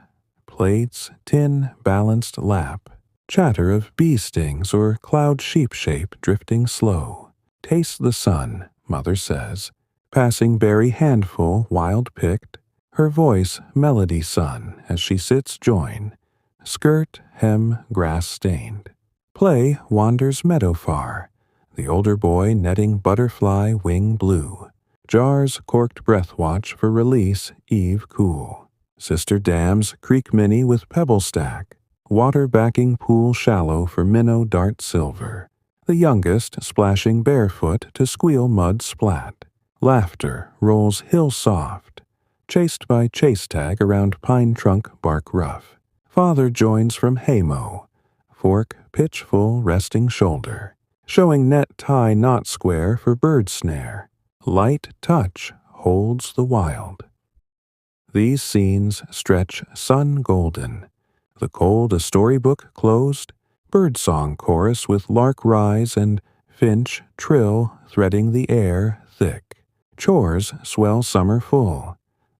plates, tin balanced lap. Chatter of bee stings or cloud sheep shape drifting slow. Taste the sun, mother says, passing berry handful wild picked, her voice melody sun as she sits join, skirt hem grass stained. Play wanders meadow far, the older boy netting butterfly wing blue. Jars corked breath watch for release eve cool. Sister dams creek minnie with pebble stack, water backing pool shallow for minnow dart silver. The youngest splashing barefoot to squeal mud splat. Laughter rolls hill soft, chased by chase tag around pine trunk bark rough. Father joins from haymow, fork pitchful resting shoulder, showing net tie knot square for bird snare. Light touch holds the wild. These scenes stretch sun golden. The cold a storybook closed, birdsong chorus with lark rise and finch trill threading the air thick. Chores swell summer full.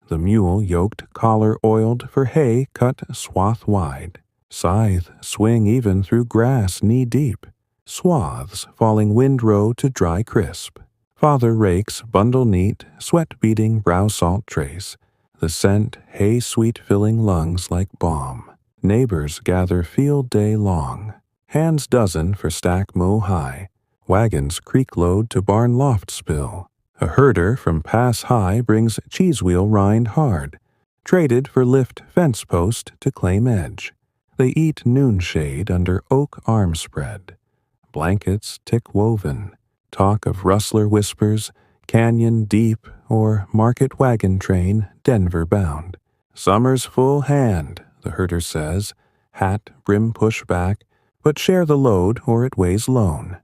The mule yoked collar oiled for hay cut swath wide. Scythe swing even through grass knee deep. Swaths falling windrow to dry crisp. Father rakes bundle neat, sweat beating brow salt trace. The scent hay sweet filling lungs like balm. Neighbors gather field day long. Hands dozen for stack mow high. Wagons creek load to barn loft spill. A herder from pass high brings cheese wheel rind hard, traded for lift fence post to claim edge. They eat noon shade under oak arm spread. Blankets tick woven, talk of rustler whispers, canyon deep or market wagon train Denver bound. Summer's full hand, the herder says, hat brim push back, but share the load or it weighs lone.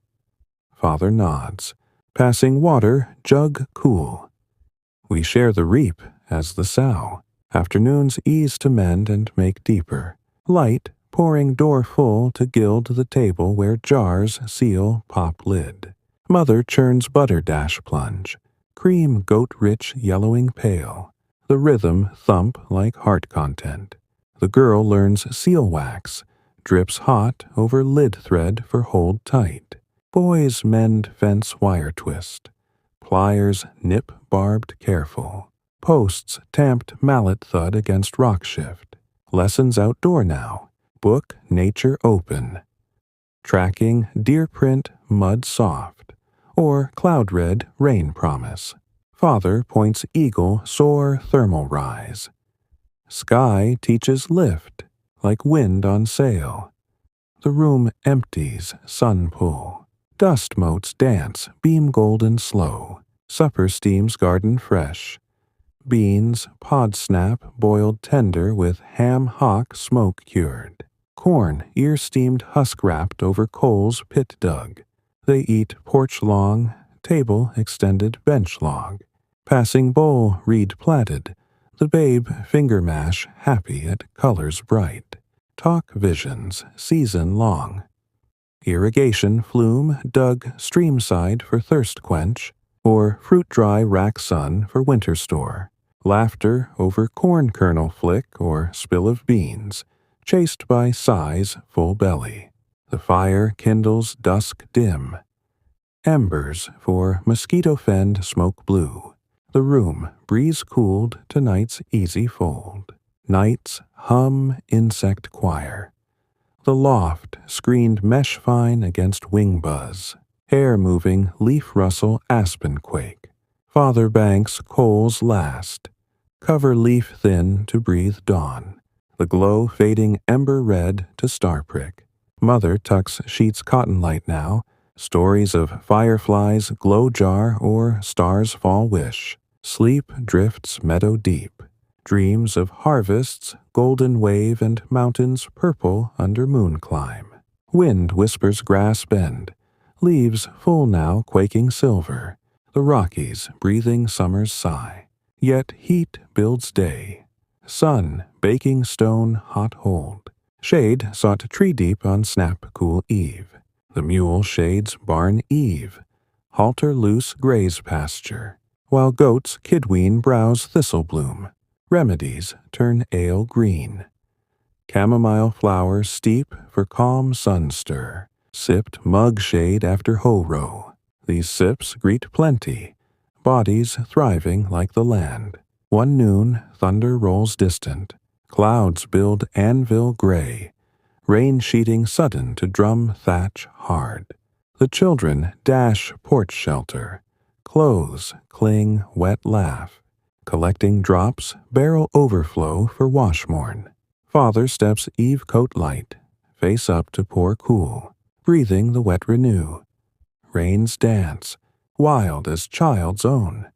Father nods. Passing water, jug cool. We share the reap as the sow. Afternoons ease to mend and make deeper. Light, pouring door full to gild the table where jars seal pop lid. Mother churns butter dash plunge. Cream goat-rich yellowing pale. The rhythm thump like heart content. The girl learns seal wax. Drips hot over lid thread for hold tight. Boys mend fence wire twist. Pliers nip barbed careful. Posts tamped mallet thud against rock shift. Lessons outdoor now. Book nature open. Tracking deer print mud soft. Or cloud red rain promise. Father points eagle soar thermal rise. Sky teaches lift like wind on sail. The room empties sun pull. Dust motes dance, beam golden slow. Supper steams garden fresh. Beans, pod snap, boiled tender with ham hock smoke cured. Corn, ear steamed husk wrapped over coals pit dug. They eat porch long, table extended bench log. Passing bowl reed platted. The babe finger mash happy at colors bright. Talk visions, season long. Irrigation flume dug streamside for thirst quench. or fruit-dry rack sun for winter store. Laughter over corn kernel flick or spill of beans, chased by sigh's full belly. The fire kindles dusk dim. Embers for mosquito-fenned smoke blue. The room breeze-cooled to night's easy fold. Night's hum insect choir. The loft screened mesh fine against wing buzz. Air-moving leaf rustle aspen quake. Father banks coals last. Cover leaf thin to breathe dawn. The glow fading ember red to star prick. Mother tucks sheets cotton light now. Stories of fireflies glow jar or stars fall wish. Sleep drifts meadow deep. Dreams of harvests, golden wave and mountains purple under moon climb. Wind whispers grass bend. Leaves full now quaking silver. The Rockies breathing summer's sigh. Yet heat builds day. Sun baking stone hot hold. Shade sought tree deep on snap cool eve. The mule shades barn eve. Halter loose graze pasture. While goats kidween browse thistle bloom. Remedies turn ale green. Chamomile flowers steep for calm sun stir. Sipped mug shade after hoe row. These sips greet plenty. Bodies thriving like the land. One noon, thunder rolls distant. Clouds build anvil gray. Rain sheeting sudden to drum thatch hard. The children dash porch shelter. Clothes cling wet laugh. Collecting drops, barrel overflow for washmorn. Father steps eve coat light. Face up to pour cool. Breathing the wet renew. Rains dance, wild as child's own.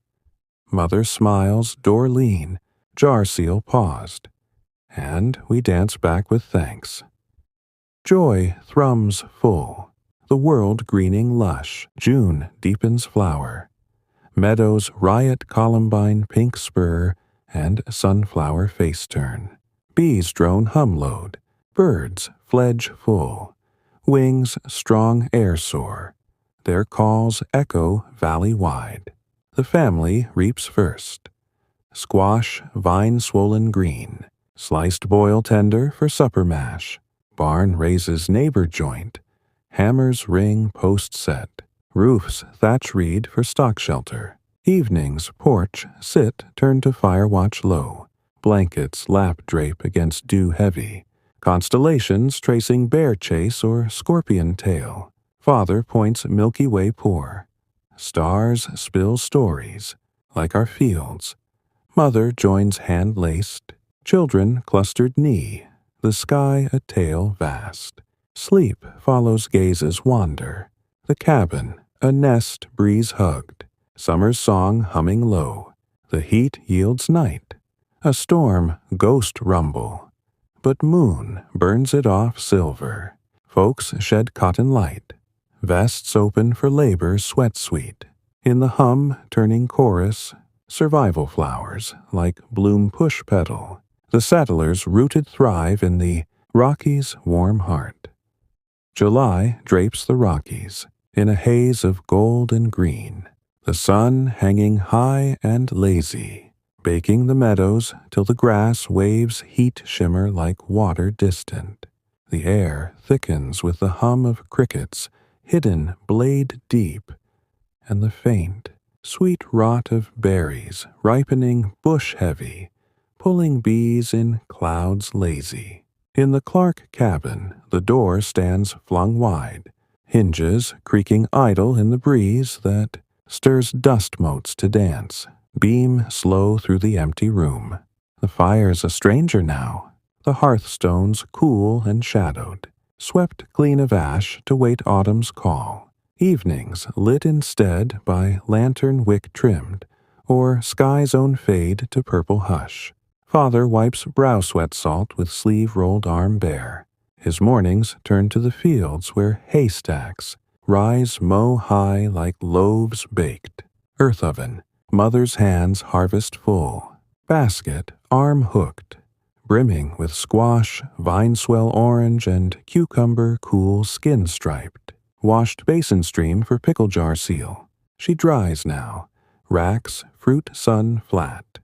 Mother smiles, door lean, jar seal paused. And we dance back with thanks. Joy thrums full, the world greening lush. June deepens flower. Meadows riot columbine pink spur and sunflower face turn. Bees drone hum load, birds fledge full. Wings strong air soar. Their calls echo valley wide. The family reaps first. Squash vine swollen green. Sliced boil tender for supper mash. Barn raises neighbor joint. Hammers ring post set. Roofs thatch reed for stock shelter. Evenings porch sit turn to fire watch low. Blankets lap drape against dew heavy. Constellations tracing bear chase or scorpion tail. Father points Milky Way pour. Stars spill stories, like our fields. Mother joins hand-laced. Children clustered knee. The sky a tale vast. Sleep follows gazes wander. The cabin, a nest breeze hugged. Summer's song humming low. The heat yields night. A storm ghost rumble. But moon burns it off silver. Folks shed cotton light. Vests open for labor's sweat sweet. In the hum turning chorus, survival flowers like bloom push petal. The settlers rooted thrive in the Rockies' warm heart. July drapes the Rockies in a haze of gold and green. The sun hanging high and lazy, baking the meadows till the grass waves heat shimmer like water distant. The air thickens with the hum of crickets hidden blade deep, and the faint, sweet rot of berries ripening bush heavy, pulling bees in clouds lazy. In the Clark cabin, the door stands flung wide, hinges creaking idle in the breeze that stirs dust motes to dance, beam slow through the empty room. The fire's a stranger now, the hearthstones cool and shadowed, swept clean of ash to wait autumn's call. Evenings lit instead by lantern wick trimmed, or sky's own fade to purple hush. Father wipes brow sweat salt with sleeve rolled arm bare. His mornings turn to the fields where haystacks rise mow high like loaves baked. Earth oven, mother's hands harvest full. Basket arm hooked, brimming with squash, vine swell orange, and cucumber cool skin striped. Washed basin stream for pickle jar seal. She dries now, racks fruit sun flat.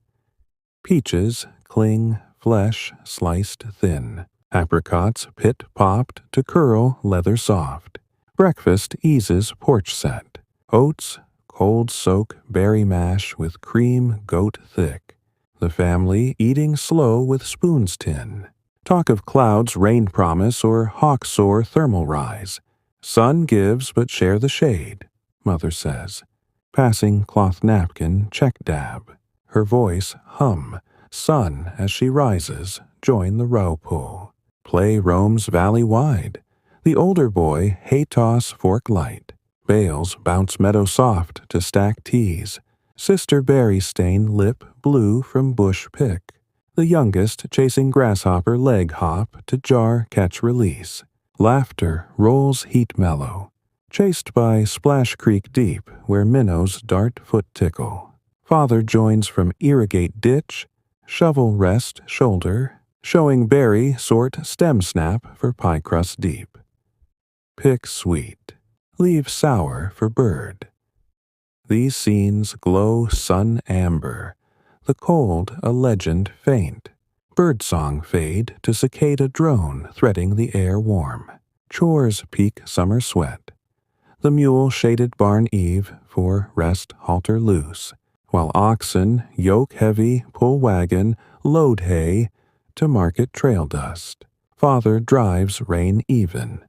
Peaches cling, flesh sliced thin. Apricots pit-popped to curl leather soft. Breakfast eases porch set. Oats, cold soak berry mash with cream goat thick. The family eating slow with spoons tin. Talk of clouds rain promise or hawk soar thermal rise. Sun gives but share the shade, mother says. Passing cloth napkin check dab. Her voice hum. Sun as she rises, join the row pull. Play roams valley wide. The older boy hay toss fork light. Bales bounce meadow soft to stack teas. Sister berry stain lip blue from bush pick. The youngest chasing grasshopper leg hop to jar catch release. Laughter rolls heat mellow. Chased by Splash Creek deep where minnows dart foot tickle. Father joins from irrigate ditch. Shovel rest shoulder. Showing berry sort stem snap for pie crust deep. Pick sweet. Leave sour for bird. These scenes glow sun amber. The cold a legend faint. Birdsong fade to cicada drone threading the air warm. Chores peak summer sweat. The mule shaded barn eve for rest halter loose. While oxen, yoke heavy, pull wagon, load hay, to market trail dust. Father drives rein even.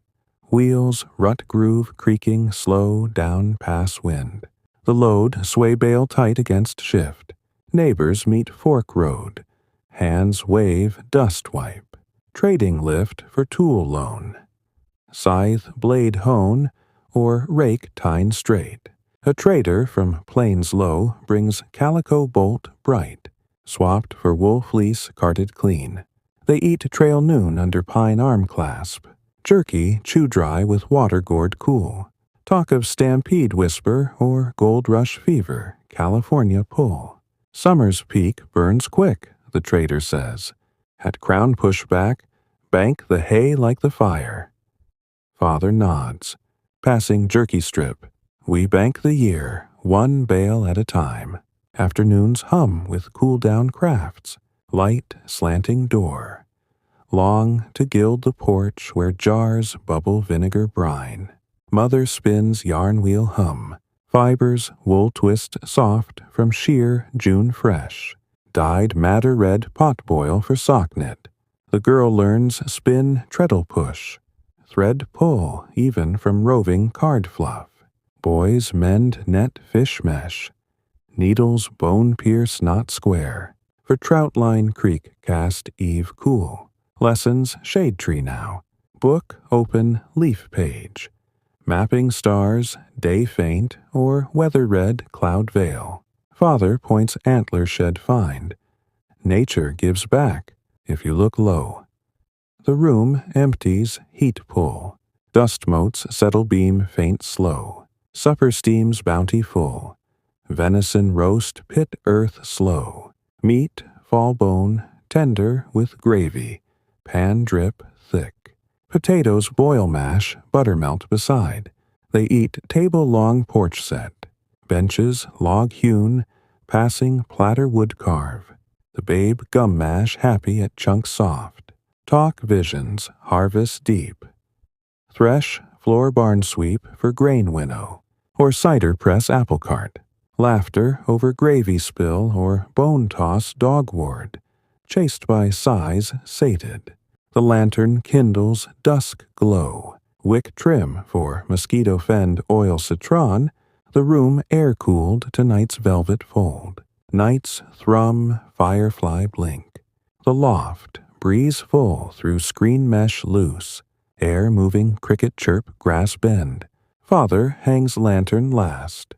Wheels rut groove creaking slow down pass wind. The load sway bale tight against shift. Neighbors meet fork road. Hands wave dust wipe. Trading lift for tool loan. Scythe blade hone or rake tine straight. A trader from Plains Low brings calico bolt bright, swapped for wool fleece carted clean. They eat trail noon under pine arm clasp, jerky chew dry with water gourd cool. Talk of stampede whisper or gold rush fever, California pull. Summer's peak burns quick, the trader says. At crown pushback, bank the hay like the fire. Father nods, passing jerky strip. We bank the year, one bale at a time. Afternoons hum with cool-down crafts. Light, slanting door. Long to gild the porch where jars bubble vinegar brine. Mother spins yarn wheel hum. Fibers wool twist soft from sheer June fresh. Dyed madder red pot boil for sock knit. The girl learns spin treadle push. Thread pull even from roving card fluff. Boys mend net fish mesh. Needles bone pierce not square. For Troutline Creek cast eve cool. Lessons shade tree now. Book open leaf page. Mapping stars day faint or weather red cloud veil. Father points antler shed find. Nature gives back if you look low. The room empties heat pull. Dust motes settle beam faint slow. Supper steams bounty full. Venison roast pit earth slow. Meat fall bone tender with gravy. Pan drip thick. Potatoes boil mash buttermelt beside. They eat table long porch set. Benches log hewn. Passing platter wood carve. The babe gum mash happy at chunks soft. Talk visions harvest deep. Thresh floor barn sweep for grain winnow. Or cider press apple cart. Laughter over gravy spill or bone toss dog ward. Chased by sighs sated. The lantern kindles dusk glow. Wick trim for mosquito fend oil citron. The room air cooled to night's velvet fold. Nights thrum firefly blink. The loft breeze full through screen mesh loose. Air moving cricket chirp grass bend. Father hangs lantern last.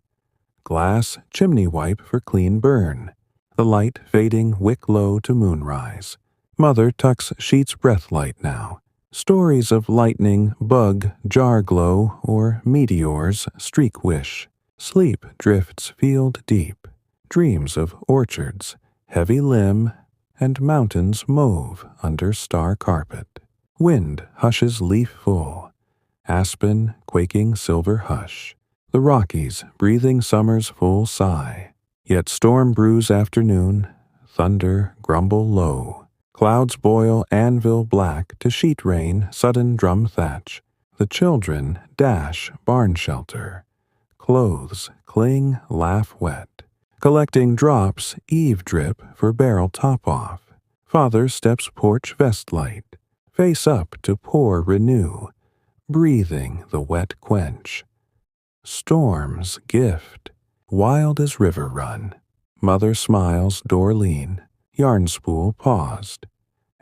Glass chimney wipe for clean burn. The light fading wick low to moonrise. Mother tucks sheets breath light now. Stories of lightning, bug, jar glow, or meteors streak wish. Sleep drifts field deep. Dreams of orchards, heavy limb, and mountains mauve under star carpet. Wind hushes leaf full. Aspen quaking silver hush. the Rockies breathing summer's full sigh. Yet storm brews afternoon, thunder grumble low. Clouds boil anvil black to sheet rain sudden drum thatch. The children dash barn shelter. Clothes cling, laugh wet. Collecting drops eve drip for barrel top off. Father steps porch vest light. Face up to pour renew. Breathing the wet quench. Storm's gift, wild as river run. Mother smiles, door lean, yarn spool paused,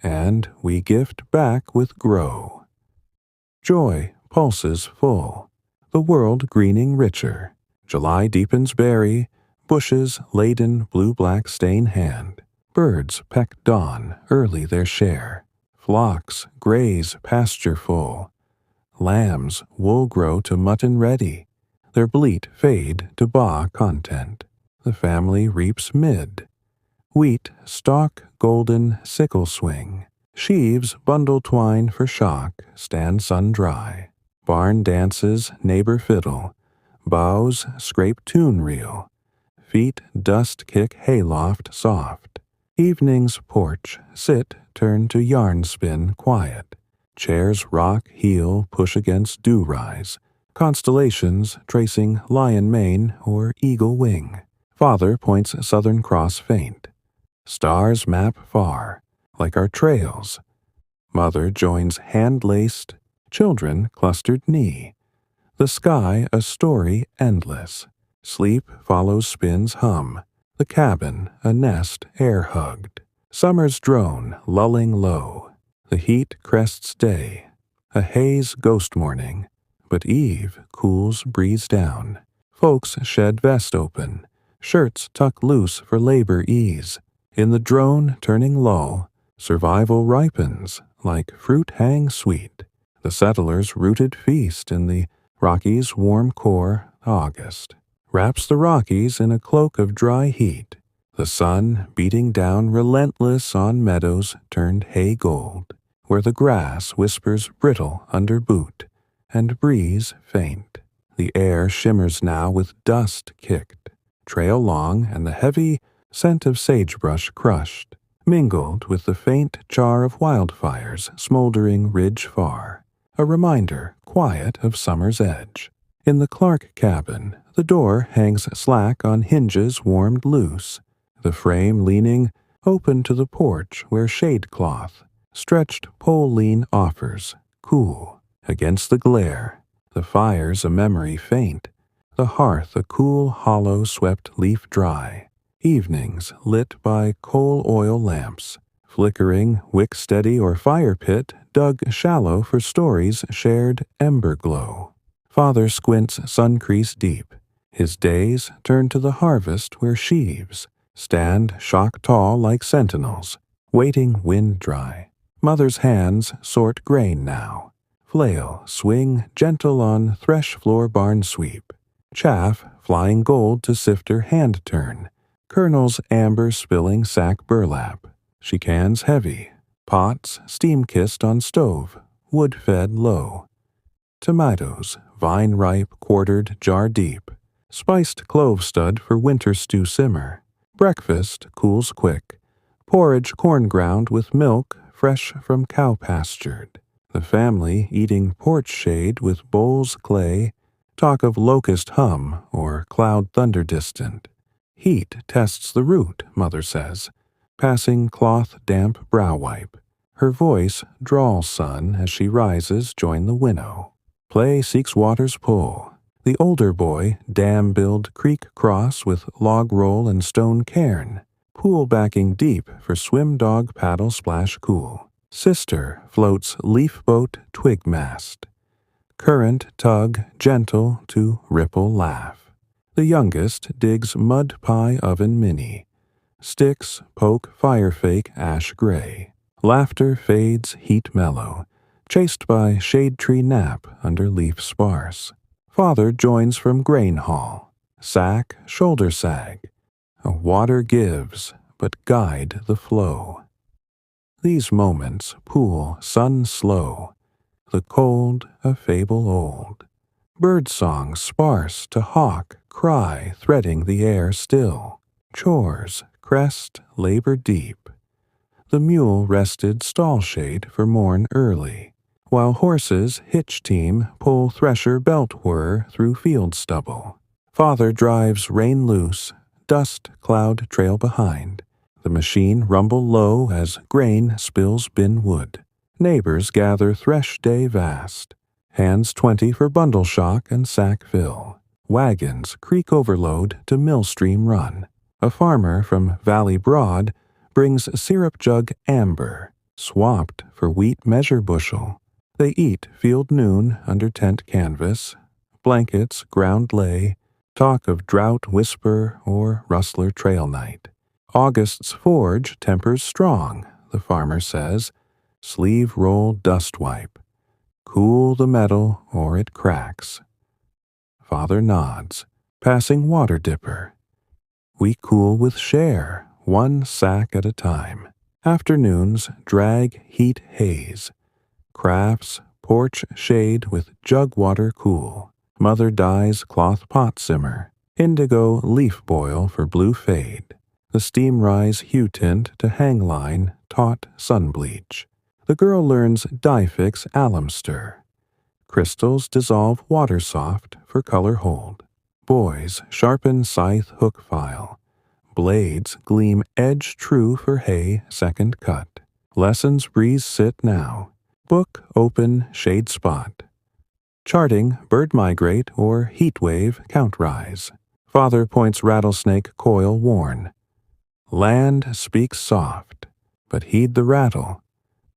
and we gift back with grow. Joy pulses full, the world greening richer. July deepens berry, bushes laden blue-black stain hand. Birds peck dawn, early their share. Flocks graze pasture full. Lambs wool grow to mutton ready. Their bleat fade to baa content. The family reaps mid. Wheat stalk golden sickle swing. Sheaves bundle twine for shock, stand sun dry. Barn dances, neighbor fiddle. Boughs scrape tune reel. Feet dust kick hayloft soft. Evening's porch sit turn to yarn spin quiet. Chairs rock heel push against dew rise. Constellations tracing lion mane or eagle wing. Father points Southern Cross faint. Stars map far, like our trails. Mother joins hand-laced, children clustered knee. The sky a story endless. Sleep follows spin's hum. The cabin a nest air-hugged. Summer's drone lulling low. The heat crests day. A haze ghost morning. But eve cools breeze down. Folks shed vest open. Shirts tuck loose for labor ease. In the drone turning lull, survival ripens like fruit hang sweet. The settlers' rooted feast in the Rockies' warm core August. Wraps the Rockies in a cloak of dry heat. The sun beating down relentless on meadows turned hay gold, where the grass whispers brittle under boot, and breeze faint. The air shimmers now with dust kicked. Trail long and the heavy scent of sagebrush crushed, mingled with the faint char of wildfires smoldering ridge far. A reminder, quiet of summer's edge. In the Clark cabin, the door hangs slack on hinges warmed loose, the frame leaning open to the porch where shade cloth, stretched pole lean offers, cool, against the glare. The fire's a memory faint, the hearth a cool hollow swept leaf dry. Evenings lit by coal oil lamps, flickering wick steady or fire pit dug shallow for stories shared ember glow. Father squints sun-crease deep. His days turn to the harvest where sheaves stand shock tall like sentinels, waiting wind dry. Mother's hands sort grain now. Flail swing gentle on thresh floor barn sweep. Chaff flying gold to sifter hand turn. Kernels amber spilling sack burlap. She cans heavy. Pots steam-kissed on stove, wood-fed low. Tomatoes, vine-ripe, quartered, jar deep. Spiced clove stud for winter stew simmer. Breakfast cools quick. Porridge corn ground with milk fresh from cow pastured. The family eating porch shade with bowls clay. Talk of locust hum or cloud thunder distant. Heat tests the root, Mother says. Passing cloth damp brow wipe. Her voice drawls son as she rises join the winnow. Play seeks water's pull. The older boy dam-build creek cross with log roll and stone cairn. Pool backing deep for swim dog paddle splash cool. Sister floats leaf boat twig mast. Current tug gentle to ripple laugh. The youngest digs mud pie oven mini. Sticks poke fire fake ash gray. Laughter fades heat mellow, chased by shade tree nap under leaf sparse. Father joins from grain haul. Sack shoulder sag. A water gives, but guide the flow. These moments pool sun slow. The cold a fable old. Bird song sparse to hawk, cry threading the air still. Chores, crest, labor deep. The mule rested stall shade for morn early, while horses hitch team pull thresher belt whir through field stubble. Father drives rein loose, dust cloud trail behind. The machine rumble low as grain spills bin wood. Neighbors gather thresh day vast. Hands 20 for bundle shock and sack fill. Wagons creek overload to millstream run. A farmer from Valley Broad brings syrup jug amber, swapped for wheat measure bushel. They eat field noon under tent canvas. Blankets ground lay, talk of drought whisper or rustler trail night. August's forge tempers strong, the farmer says. Sleeve roll dust wipe. Cool the metal or it cracks. Father nods, passing water dipper. We cool with share, one sack at a time. Afternoons drag heat haze. Crafts porch shade with jug water cool. Mother dyes cloth pot simmer. Indigo leaf boil for blue fade. The steam rise hue tint to hang line taut sun bleach. The girl learns dye fix alum stir. Crystals dissolve water soft for color hold. Boys sharpen scythe hook file. Blades gleam edge true for hay second cut. Lessons breeze sit now. Book open shade spot. Charting bird migrate or heat wave count rise. Father points rattlesnake coil worn. Land speaks soft, but heed the rattle.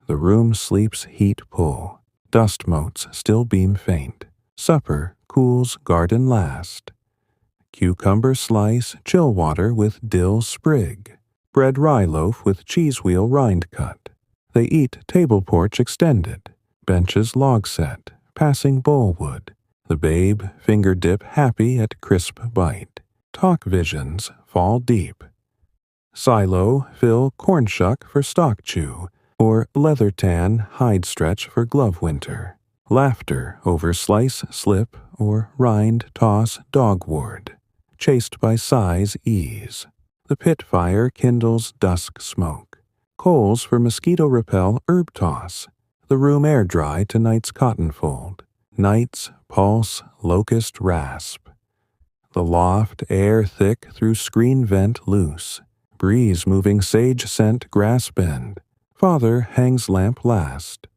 The room sleeps heat pull. Dust motes still beam faint. Supper cools garden last. Cucumber slice chill water with dill sprig. Bread rye loaf with cheese wheel rind cut. They eat table porch extended. Benches log set, passing bollwood. The babe finger dip happy at crisp bite. Talk visions fall deep. Silo fill corn shuck for stock chew, or leather tan hide stretch for glove winter. Laughter over slice slip or rind toss dogward, chased by sigh's ease. The pit fire kindles dusk smoke. Coals for mosquito repel herb toss. The room air dry to night's cotton fold. Night's pulse locust rasp. The loft air thick through screen vent loose. Breeze moving sage scent grass bend. Father hangs lamp last.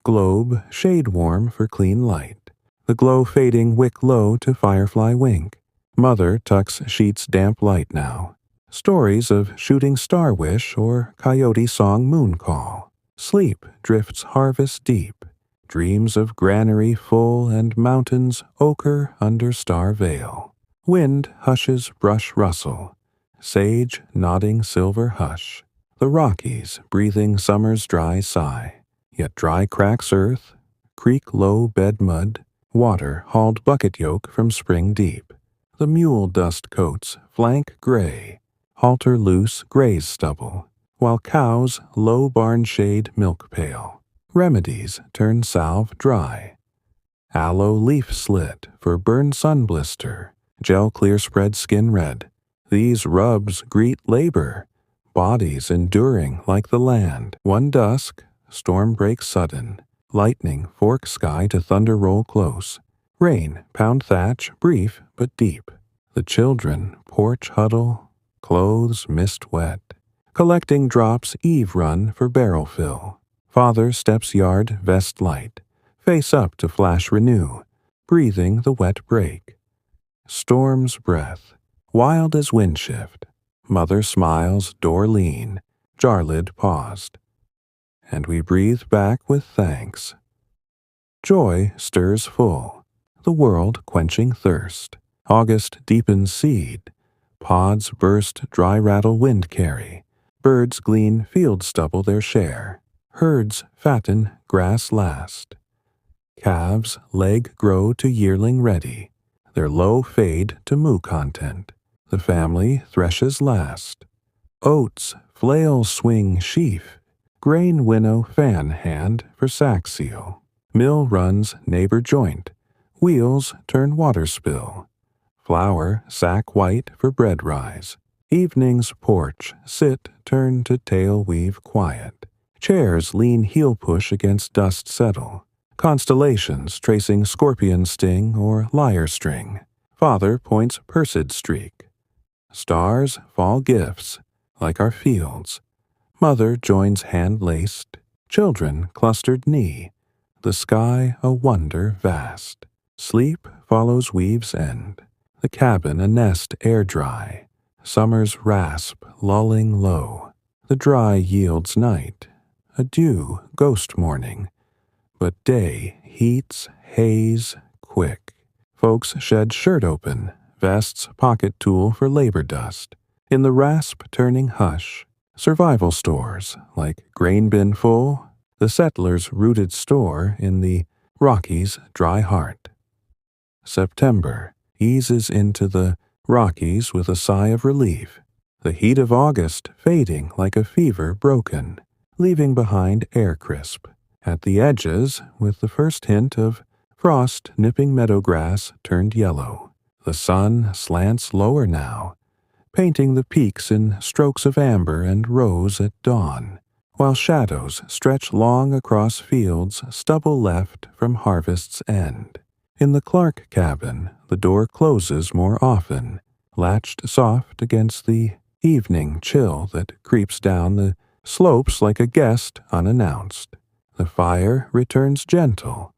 Globe shade warm for clean light. The glow fading wick low to firefly wink. Mother tucks sheets damp light now. Stories of shooting star wish or coyote song moon call. Sleep drifts harvest deep. Dreams of granary full and mountains ochre under star veil. Wind hushes brush rustle. Sage nodding silver hush. The Rockies breathing summer's dry sigh. Yet dry cracks earth, creek low bed mud, water hauled bucket yoke from spring deep. The mule dust coats flank gray, halter loose graze stubble, while cows low barn shade milk pail. Remedies turn salve dry. Aloe leaf slit for burn sun blister, gel clear spread skin red. These rubs greet labor, bodies enduring like the land. One dusk, storm breaks sudden, lightning fork sky to thunder roll close. Rain pound thatch brief but deep. The children porch huddle, clothes mist wet. Collecting drops eve run for barrel fill. Father steps yard vest light, face up to flash renew, breathing the wet break. Storm's breath, wild as wind shift. Mother smiles, door lean, jar lid paused. And we breathe back with thanks. Joy stirs full, the world quenching thirst. August deepens seed. Pods burst dry rattle wind carry. Birds glean field stubble their share. Herds fatten grass last. Calves leg grow to yearling ready. Their low fade to moo content. The family threshes last. Oats flail swing sheaf. Grain winnow fan hand for sack seal. Mill runs neighbor joint. Wheels turn water spill. Flour sack white for bread rise. Evening's porch sit turn to tail weave quiet. Chairs lean heel push against dust settle. Constellations tracing scorpion sting or lyre string. Father points pursed streak. Stars fall gifts, like our fields. Mother joins hand-laced. Children clustered knee. The sky a wonder vast. Sleep follows weave's end. The cabin a nest air dry. Summer's rasp lulling low. The dry yields night. A dew ghost morning. But day heats haze quick. Folks shed shirt open, vests pocket tool for labor dust. In the rasp turning hush, survival stores like grain bin full, the settler's rooted store in the Rockies' dry heart. September eases into the Rockies with a sigh of relief, the heat of August fading like a fever broken, leaving behind air crisp. At the edges, with the first hint of frost nipping meadow grass turned yellow, the sun slants lower now, painting the peaks in strokes of amber and rose at dawn, while shadows stretch long across fields stubble left from harvest's end. In the Clark cabin, the door closes more often, latched soft against the evening chill that creeps down the slopes like a guest unannounced. The fire returns gentle,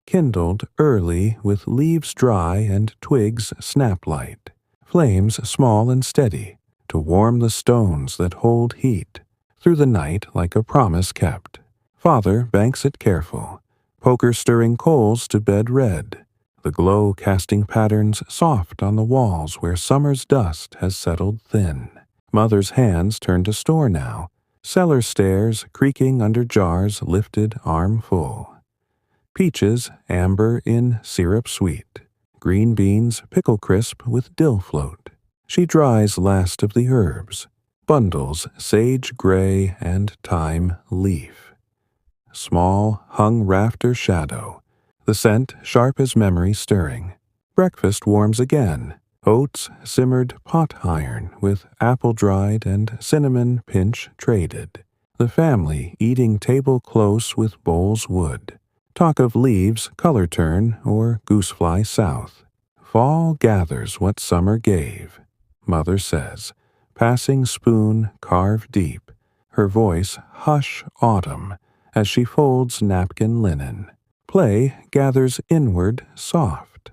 kindled early with leaves dry and twigs snap-light, flames small and steady, to warm the stones that hold heat, through the night like a promise kept. Father banks it careful, poker stirring coals to bed red, the glow casting patterns soft on the walls where summer's dust has settled thin. Mother's hands turn to store now, cellar stairs creaking under jars lifted armful. Peaches amber in syrup sweet, green beans pickle crisp with dill float. She dries last of the herbs, bundles sage gray and thyme leaf. Small hung rafter shadow, the scent sharp as memory stirring. Breakfast warms again, oats simmered pot iron with apple dried and cinnamon pinch traded. The family eating table close with bowls wood. Talk of leaves color turn or goosefly south. Fall gathers what summer gave, Mother says, passing spoon carve deep, her voice hush autumn as she folds napkin linen. Play gathers inward soft.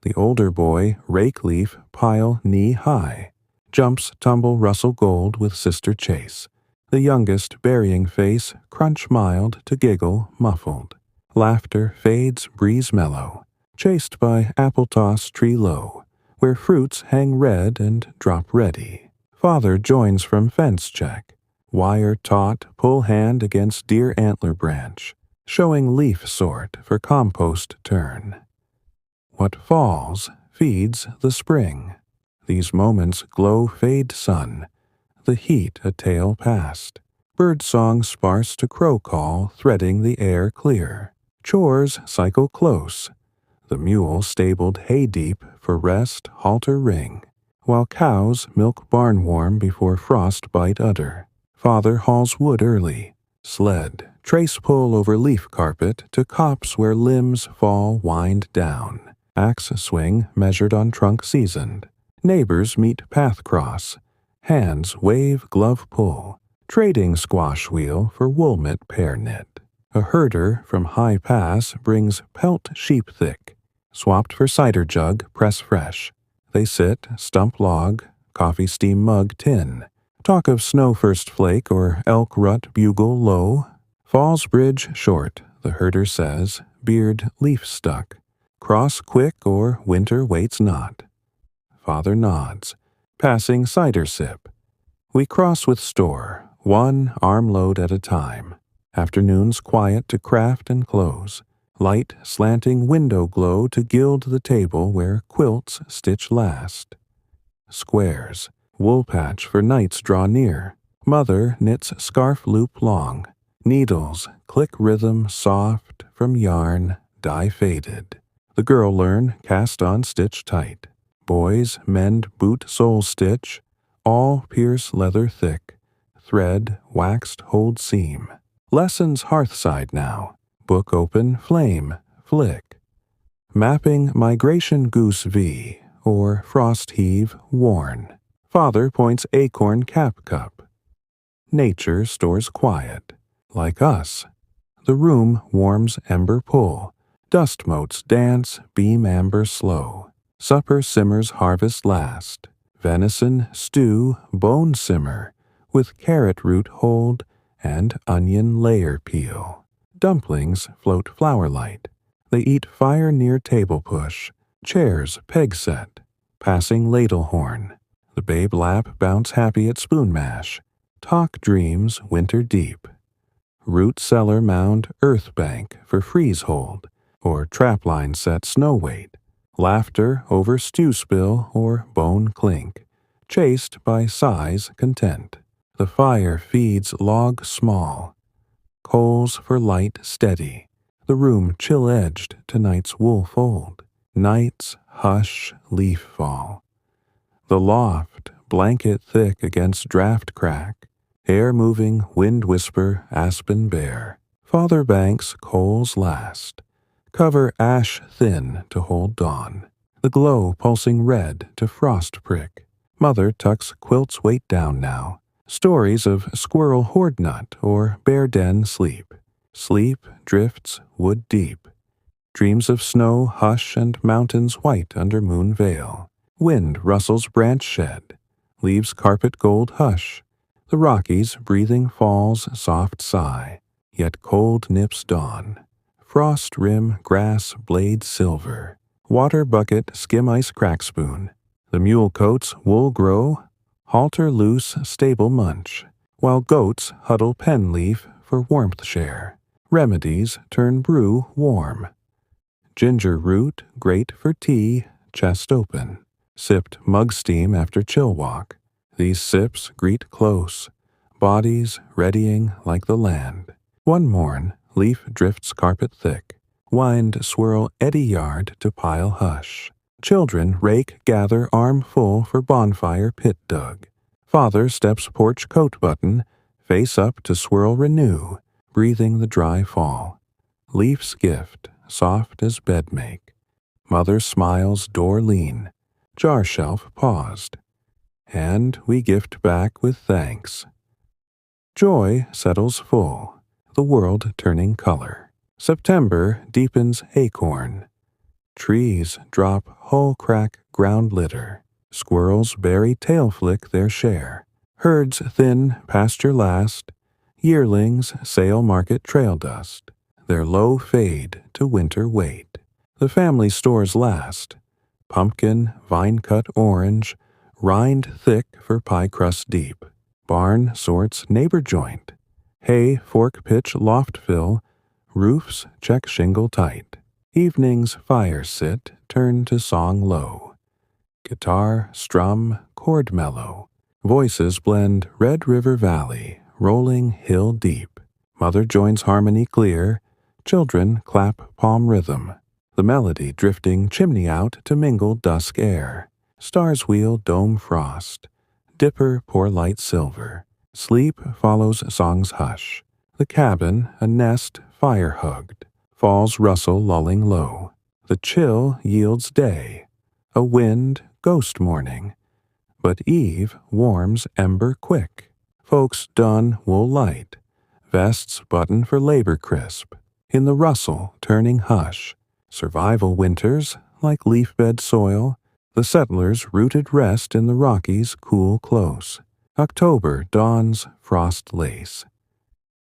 The older boy rake leaf pile knee high, jumps tumble rustle gold with sister chase. The youngest burying face crunch mild to giggle muffled. Laughter fades breeze mellow, chased by apple toss tree low, where fruits hang red and drop ready. Father joins from fence check, wire taut pull hand against deer antler branch, showing leaf sort for compost turn. What falls feeds the spring. These moments glow fade sun, the heat a tale past. Bird song sparse to crow call threading the air clear. Chores cycle close, the mule stabled hay deep for rest halter ring, while cows milk barn warm before frost bite udder. Father hauls wood early, sled, trace pull over leaf carpet to copse where limbs fall wind down. Axe swing measured on trunk seasoned. Neighbors meet path cross, hands wave glove pull, trading squash wheel for wool mitt pear knit. A herder from High Pass brings pelt sheep thick, swapped for cider jug press fresh. They sit, stump log, coffee steam mug tin. Talk of snow first flake or elk rut bugle low. Falls bridge short, the herder says, beard leaf stuck. Cross quick or winter waits not. Father nods, passing cider sip. We cross with store, one armload at a time. Afternoons quiet to craft and close. Light slanting window glow to gild the table where quilts stitch last. Squares, wool patch for nights draw near. Mother knits scarf loop long. Needles click rhythm soft from yarn dye faded. The girl learn cast on stitch tight. Boys mend boot sole stitch. All pierce leather thick. Thread waxed hold seam. Lessons hearthside now. Book open flame flick. Mapping migration goose V or frost heave warn. Father points acorn cap cup. Nature stores quiet. Like us. The room warms ember pull. Dust motes dance beam amber slow. Supper simmers harvest last. Venison stew bone simmer with carrot root hold and onion layer peel. Dumplings float flower light. They eat fire near table push. Chairs peg set. Passing ladle horn. The babe lap bounce happy at spoon mash. Talk dreams winter deep. Root cellar mound earth bank for freeze hold, or trapline set snow weight. Laughter over stew spill or bone clink. Chased by sighs content. The fire feeds log small. Coals for light steady. The room chill-edged to night's wool fold. Night's hush leaf fall. The loft blanket thick against draft crack. Air moving wind whisper aspen bare. Father banks coals last. Cover ash thin to hold dawn. The glow pulsing red to frost prick. Mother tucks quilts weight down now. Stories of squirrel hoard nut or bear den sleep. Sleep drifts wood deep. Dreams of snow hush and mountains white under moon veil. Wind rustles branch shed. Leaves carpet gold hush. The Rockies breathing fall's soft sigh. Yet cold nips dawn. Frost rim grass blade silver. Water bucket skim ice crack spoon. The mule coats wool grow. Halter loose stable munch. While goats huddle pen leaf for warmth share. Remedies turn brew warm. Ginger root great for tea, chest open. Sipped mug steam after chill walk. These sips greet close. Bodies readying like the land. One morn, leaf drifts carpet thick. Wind swirl eddy yard to pile hush. Children rake gather arm full for bonfire pit dug. Father steps porch coat button, face up to swirl renew, breathing the dry fall. Leaf's gift, soft as bed make. Mother smiles door lean. Jar shelf paused. And we gift back with thanks. Joy settles full, the world turning color. September deepens acorn. Trees drop hull crack ground litter. Squirrels bury tail flick their share. Herds thin pasture last. Yearlings sail market trail dust. Their low fade to winter wait. The family stores last. Pumpkin, vine cut orange, rind thick for pie crust deep. Barn sorts neighbor joint. Hay fork pitch loft fill. Roofs check shingle tight. Evenings fire sit turn to song low. Guitar strum chord mellow. Voices blend Red River Valley, rolling hill deep. Mother joins harmony clear. Children clap palm rhythm. The melody drifting chimney out to mingle dusk air. Stars wheel dome frost. Dipper pour light silver. Sleep follows song's hush. The cabin, a nest fire hugged. Falls rustle lulling low. The chill yields day. A wind, ghost morning. But eve warms ember quick. Folks don wool light. Vests button for labor crisp. In the rustle turning hush. Survival winters, like leaf bed soil. The settlers rooted rest in the Rockies cool close. October dawns frost lace.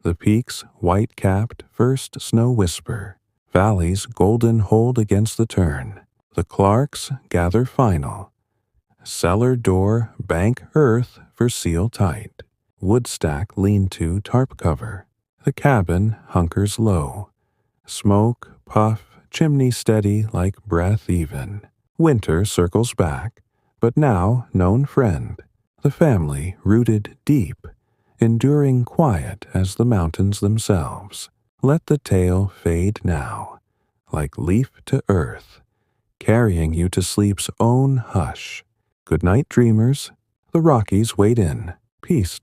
The peaks white-capped first snow whisper. Valleys golden hold against the turn. The Clarks gather final. Cellar door bank earth for seal tight. Woodstack lean-to tarp cover. The cabin hunkers low. Smoke, puff, chimney steady like breath even. Winter circles back, but now known friend. The family rooted deep, enduring quiet as the mountains themselves. Let the tale fade now. like leaf to earth, carrying you to sleep's own hush. Good night, dreamers. The Rockies wait in. Peace.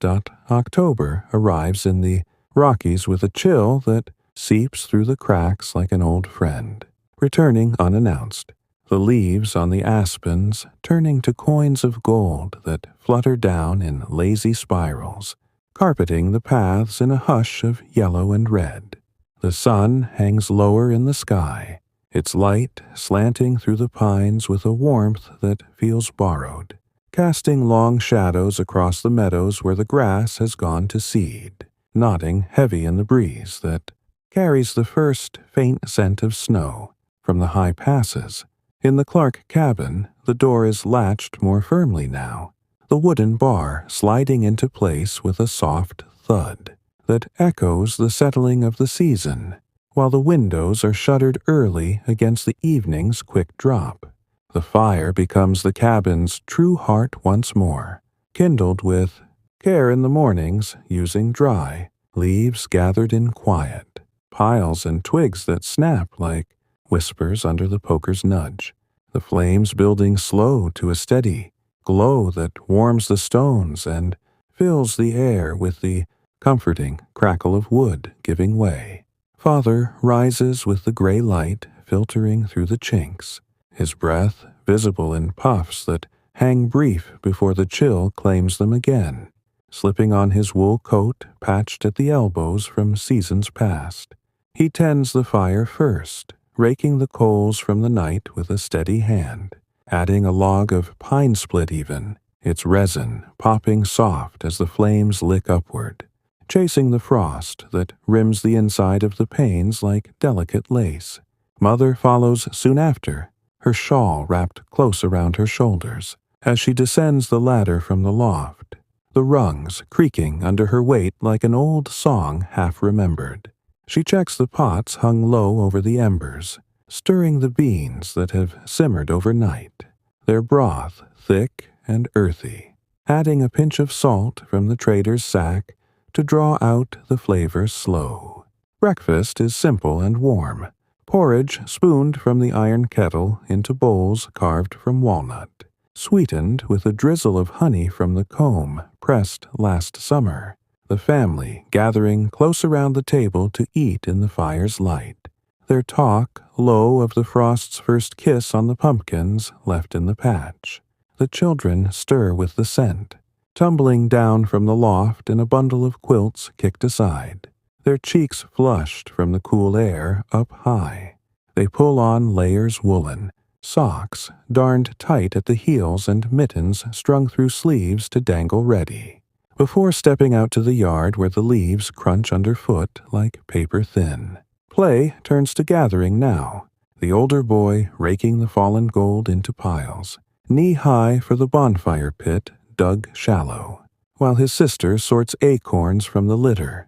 October arrives in the Rockies with a chill that seeps through the cracks like an old friend, returning unannounced. The leaves on the aspens turning to coins of gold that flutter down in lazy spirals, carpeting the paths in a hush of yellow and red. The sun hangs lower in the sky, its light slanting through the pines with a warmth that feels borrowed, casting long shadows across the meadows where the grass has gone to seed, nodding heavy in the breeze that carries the first faint scent of snow from the high passes. In the Clark cabin, the door is latched more firmly now, the wooden bar sliding into place with a soft thud that echoes the settling of the season, while the windows are shuttered early against the evening's quick drop. The fire becomes the cabin's true heart once more, kindled with care in the mornings, using dry leaves gathered in quiet, piles and twigs that snap like whispers under the poker's nudge, the flames building slow to a steady glow that warms the stones and fills the air with the comforting crackle of wood giving way. Father rises with the gray light filtering through the chinks, his breath visible in puffs that hang brief before the chill claims them again, slipping on his wool coat patched at the elbows from seasons past. He tends the fire first, raking the coals from the night with a steady hand, adding a log of pine split even, its resin popping soft as the flames lick upward, chasing the frost that rims the inside of the panes like delicate lace. Mother follows soon after, her shawl wrapped close around her shoulders, as she descends the ladder from the loft, the rungs creaking under her weight like an old song half remembered. She checks the pots hung low over the embers, stirring the beans that have simmered overnight, their broth thick and earthy, adding a pinch of salt from the trader's sack to draw out the flavor slow. Breakfast is simple and warm, porridge spooned from the iron kettle into bowls carved from walnut, sweetened with a drizzle of honey from the comb pressed last summer, the family gathering close around the table to eat in the fire's light, their talk low of the frost's first kiss on the pumpkins left in the patch. The children stir with the scent, tumbling down from the loft in a bundle of quilts kicked aside, their cheeks flushed from the cool air up high. They pull on layers woolen, socks darned tight at the heels and mittens strung through sleeves to dangle ready, before stepping out to the yard where the leaves crunch underfoot like paper thin. Play turns to gathering now, the older boy raking the fallen gold into piles, knee-high for the bonfire pit dug shallow, while his sister sorts acorns from the litter,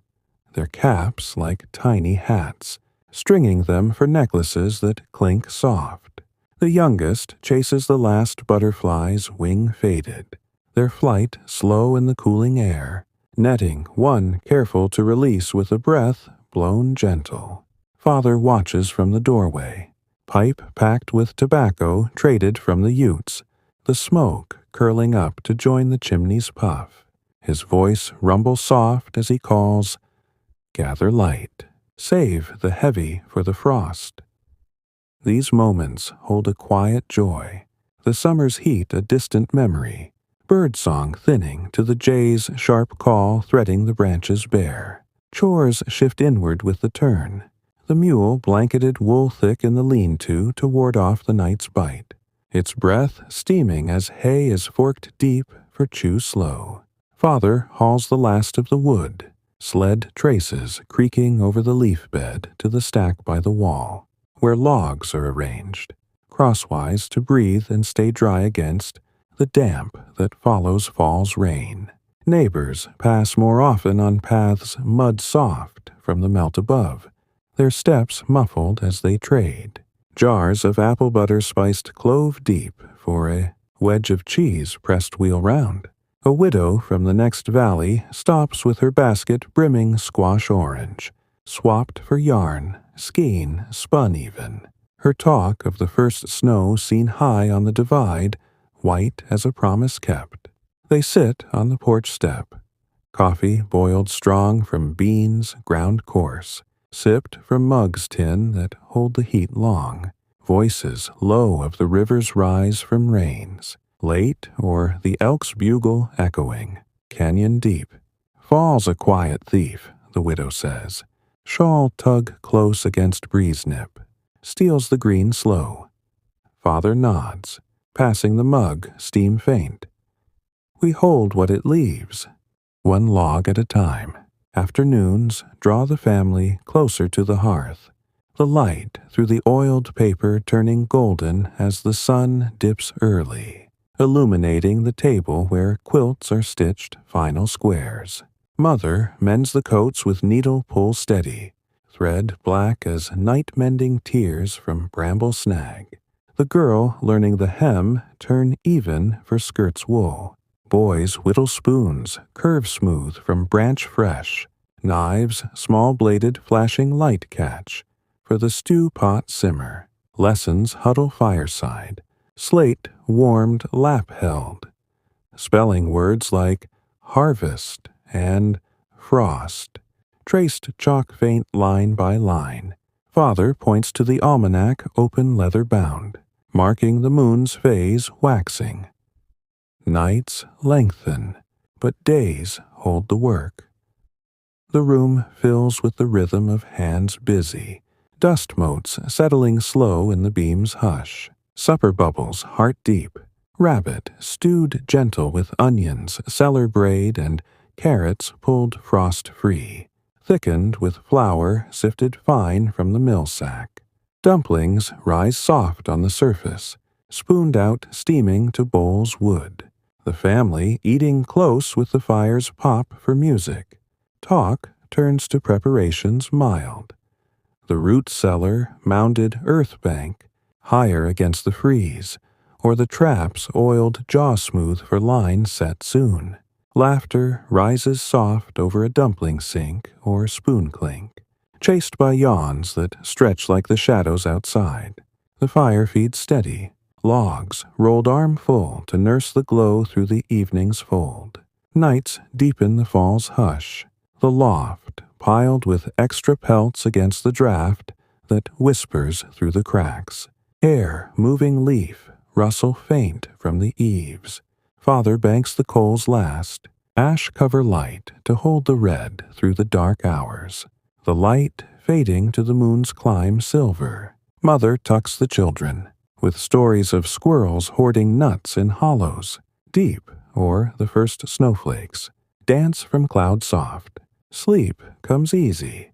their caps like tiny hats, stringing them for necklaces that clink soft. The youngest chases the last butterflies wing faded, their flight slow in the cooling air, netting one careful to release with a breath blown gentle. Father watches from the doorway, pipe packed with tobacco traded from the utes, the smoke curling up to join the chimney's puff. His voice rumbles soft as he calls, "Gather light, save the heavy for the frost." These moments hold a quiet joy, the summer's heat a distant memory, birdsong thinning to the jay's sharp call threading the branches bare. Chores shift inward with the turn, the mule blanketed wool-thick in the lean-to ward off the night's bite, its breath steaming as hay is forked deep for chew slow. Father hauls the last of the wood, sled traces creaking over the leaf bed to the stack by the wall, where logs are arranged, crosswise to breathe and stay dry against the damp that follows fall's rain. Neighbors pass more often on paths mud-soft from the melt above, their steps muffled as they trade. Jars of apple butter spiced clove deep for a wedge of cheese pressed wheel round. A widow from the next valley stops with her basket brimming squash orange, swapped for yarn, skein spun even. Her talk of the first snow seen high on the divide, white as a promise kept. They sit on the porch step. Coffee boiled strong from beans ground coarse, sipped from mugs tin that hold the heat long. Voices low of the river's rise from rains, late or the elk's bugle echoing, canyon deep. Fall's a quiet thief, the widow says. Shawl tug close against breeze nip, steals the green slow. Father nods, passing the mug, steam faint. We hold what it leaves, one log at a time. Afternoons draw the family closer to the hearth, the light through the oiled paper turning golden as the sun dips early, illuminating the table where quilts are stitched final squares. Mother mends the coats with needle pull steady, thread black as night-mending tears from bramble snag. The girl learning the hem turn even for skirts wool. Boys whittle spoons, curve smooth from branch fresh. Knives, small-bladed flashing light catch. For the stew pot simmer. Lessons huddle fireside. Slate warmed lap held. Spelling words like harvest and frost, traced chalk faint line by line. Father points to the almanac open leather bound, marking the moon's phase waxing. Nights lengthen, but days hold the work. The room fills with the rhythm of hands busy, dust motes settling slow in the beam's hush, supper bubbles heart deep. Rabbit stewed gentle with onions, cellar braid, and carrots pulled frost-free, thickened with flour sifted fine from the mill sack. Dumplings rise soft on the surface, spooned out steaming to bowls wood. The family eating close with the fire's pop for music. Talk turns to preparations mild. The root cellar mounded earth bank, higher against the freeze, or the traps oiled jaw-smooth for line set soon. Laughter rises soft over a dumpling sink or spoon clink, chased by yawns that stretch like the shadows outside. The fire feeds steady, logs rolled armful to nurse the glow through the evening's fold. Nights deepen the fall's hush, the loft piled with extra pelts against the draft that whispers through the cracks. Air moving leaf, rustle faint from the eaves. Father banks the coals last, ash cover light to hold the red through the dark hours. The light fading to the moon's climb silver. Mother tucks the children, with stories of squirrels hoarding nuts in hollows. Deep, or the first snowflakes, dance from cloud soft. Sleep comes easy.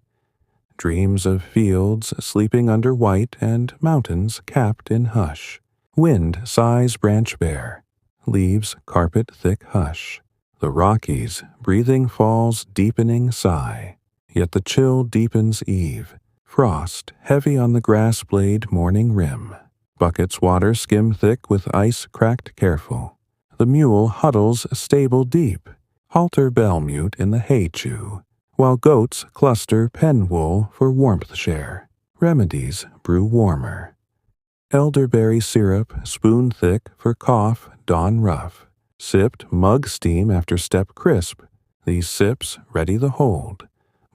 Dreams of fields sleeping under white and mountains capped in hush. Wind sighs branch bare, leaves carpet thick hush. The Rockies breathing fall's deepening sigh. Yet the chill deepens eve, frost heavy on the grass blade morning rim. Buckets water skim thick with ice cracked careful. The mule huddles stable deep, halter bell mute in the hay chew, while goats cluster pen wool for warmth share. Remedies brew warmer. Elderberry syrup, spoon thick for cough, dawn rough. Sipped mug steam after step crisp, these sips ready the hold.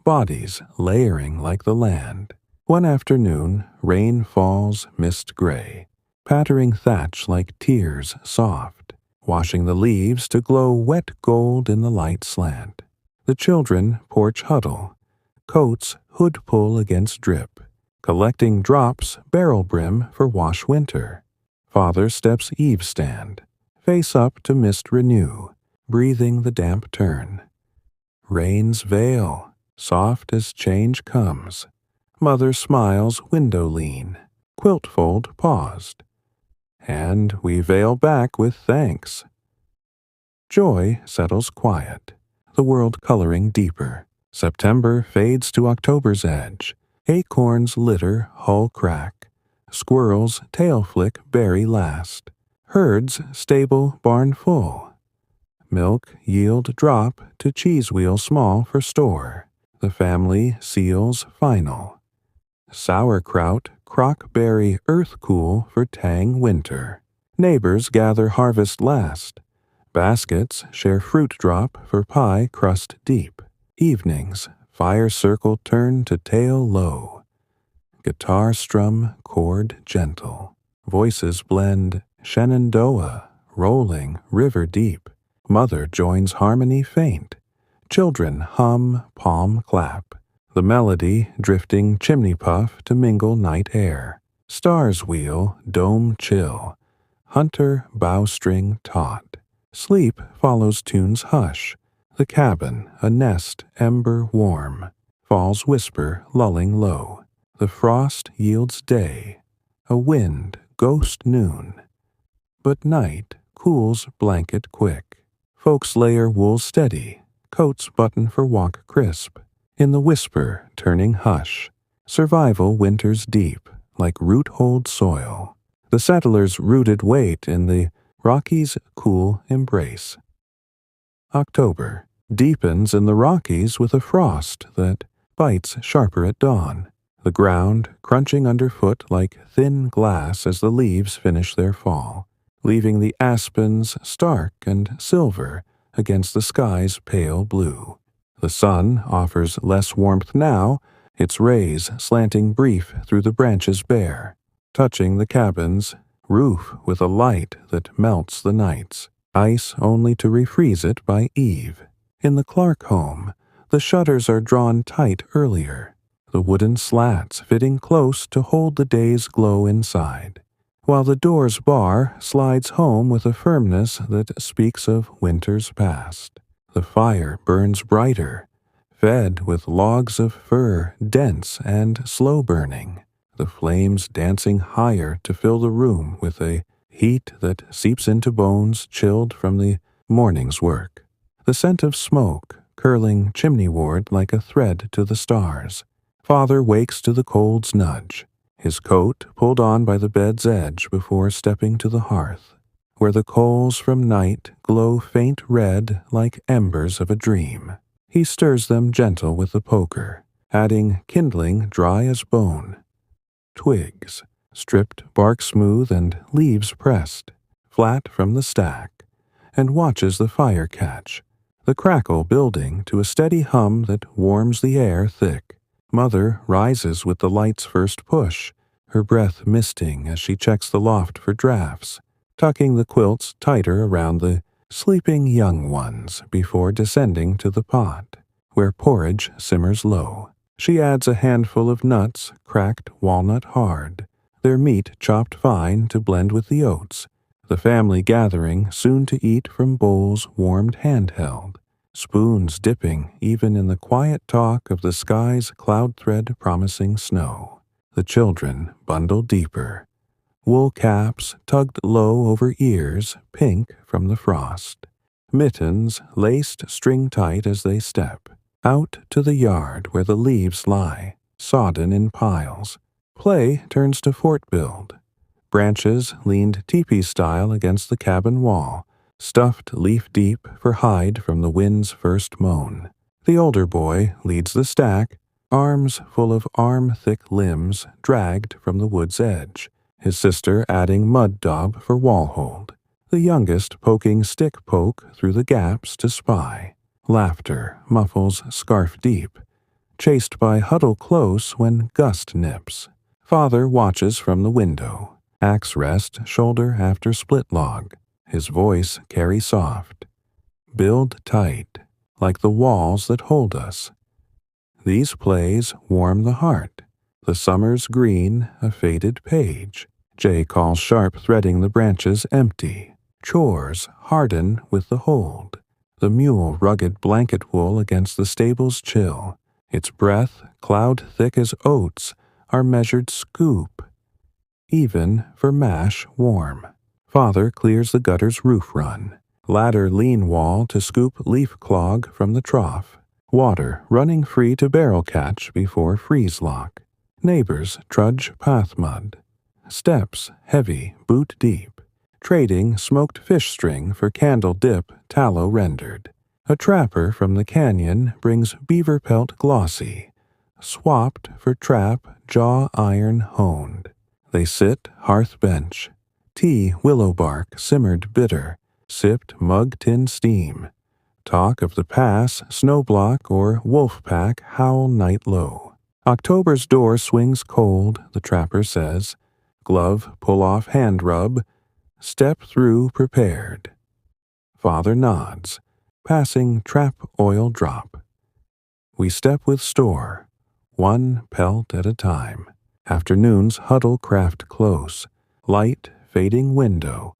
Bodies layering like the land. One afternoon, rain falls mist gray, pattering thatch like tears soft, washing the leaves to glow wet gold in the light slant. The children porch huddle, coats hood pull against drip, collecting drops barrel brim for wash winter. Father steps eave stand, face up to mist renew, breathing the damp turn. Rains veil, soft as change comes. Mother smiles window lean, quilt fold paused. And we veil back with thanks. Joy settles quiet, the world coloring deeper. September fades to October's edge. Acorns litter hull crack. Squirrels tail flick berry last. Herds stable barn full. Milk yield drop to cheese wheel small for store. The family seals final. Sauerkraut, crockberry earth cool for tang winter. Neighbors gather harvest last. Baskets share fruit drop for pie crust deep. Evenings, fire circle turn to tail low. Guitar strum, chord gentle. Voices blend, Shenandoah, rolling, river deep. Mother joins harmony faint. Children hum, palm clap. The melody drifting chimney puff to mingle night air. Stars wheel, dome chill. Hunter bowstring taut. Sleep follows tune's hush. The cabin, a nest, ember warm. Falls whisper, lulling low. The frost yields day. A wind, ghost noon. But night cools blanket quick. Folks layer wool steady. Coats button for walk crisp. In the whisper, turning hush. Survival winters deep, like root-hold soil. The settlers' rooted wait in the Rockies' cool embrace. October deepens in the Rockies with a frost that bites sharper at dawn. The ground crunching underfoot like thin glass as the leaves finish their fall, leaving the aspens stark and silver against the sky's pale blue. The sun offers less warmth now, its rays slanting brief through the branches bare, touching the cabin's roof with a light that melts the nights, ice only to refreeze it by eve. In the Clark home, the shutters are drawn tight earlier, the wooden slats fitting close to hold the day's glow inside, while the door's bar slides home with a firmness that speaks of winter's past. The fire burns brighter, fed with logs of fir, dense and slow burning, the flames dancing higher to fill the room with a heat that seeps into bones chilled from the morning's work. The scent of smoke, curling chimneyward like a thread to the stars. Father wakes to the cold's nudge, his coat pulled on by the bed's edge before stepping to the hearth, where the coals from night glow faint red like embers of a dream. He stirs them gentle with the poker, adding kindling dry as bone. Twigs, stripped bark smooth and leaves pressed, flat from the stack, and watches the fire catch, the crackle building to a steady hum that warms the air thick. Mother rises with the light's first push, her breath misting as she checks the loft for drafts, tucking the quilts tighter around the sleeping young ones before descending to the pot, where porridge simmers low. She adds a handful of nuts, cracked walnut hard, their meat chopped fine to blend with the oats, the family gathering soon to eat from bowls warmed handheld, spoons dipping even in the quiet talk of the sky's cloud thread promising snow. The children bundle deeper, wool caps tugged low over ears, pink from the frost, mittens laced string tight as they step, out to the yard where the leaves lie, sodden in piles. Play turns to fort build. Branches leaned teepee style against the cabin wall, stuffed leaf deep for hide from the wind's first moan. The older boy leads the stack, arms full of arm-thick limbs dragged from the wood's edge, his sister adding mud daub for wall hold, the youngest poking stick poke through the gaps to spy. Laughter muffles scarf deep, chased by huddle close when gust nips. Father watches from the window, axe rest shoulder after split log, his voice carry soft. Build tight, like the walls that hold us. These plays warm the heart. The summer's green, a faded page. Jay calls sharp threading the branches empty. Chores harden with the hold. The mule rugged blanket wool against the stable's chill. Its breath, cloud thick as oats, our measured scoop. Even for mash warm. Father clears the gutter's roof run. Ladder lean wall to scoop leaf clog from the trough. Water running free to barrel catch before freeze lock. Neighbors trudge path mud. Steps heavy, boot deep. Trading smoked fish string for candle dip tallow rendered. A trapper from the canyon brings beaver pelt glossy, swapped for trap jaw iron honed. They sit hearth bench, tea willow bark simmered bitter, sipped mug tin steam. Talk of the pass, snowblock, or wolf pack howl night low. October's door swings cold, the trapper says. Glove pull off hand rub, step through prepared. Father nods, passing trap oil drop. We step with store, one pelt at a time. Afternoons huddle craft close, light fading window.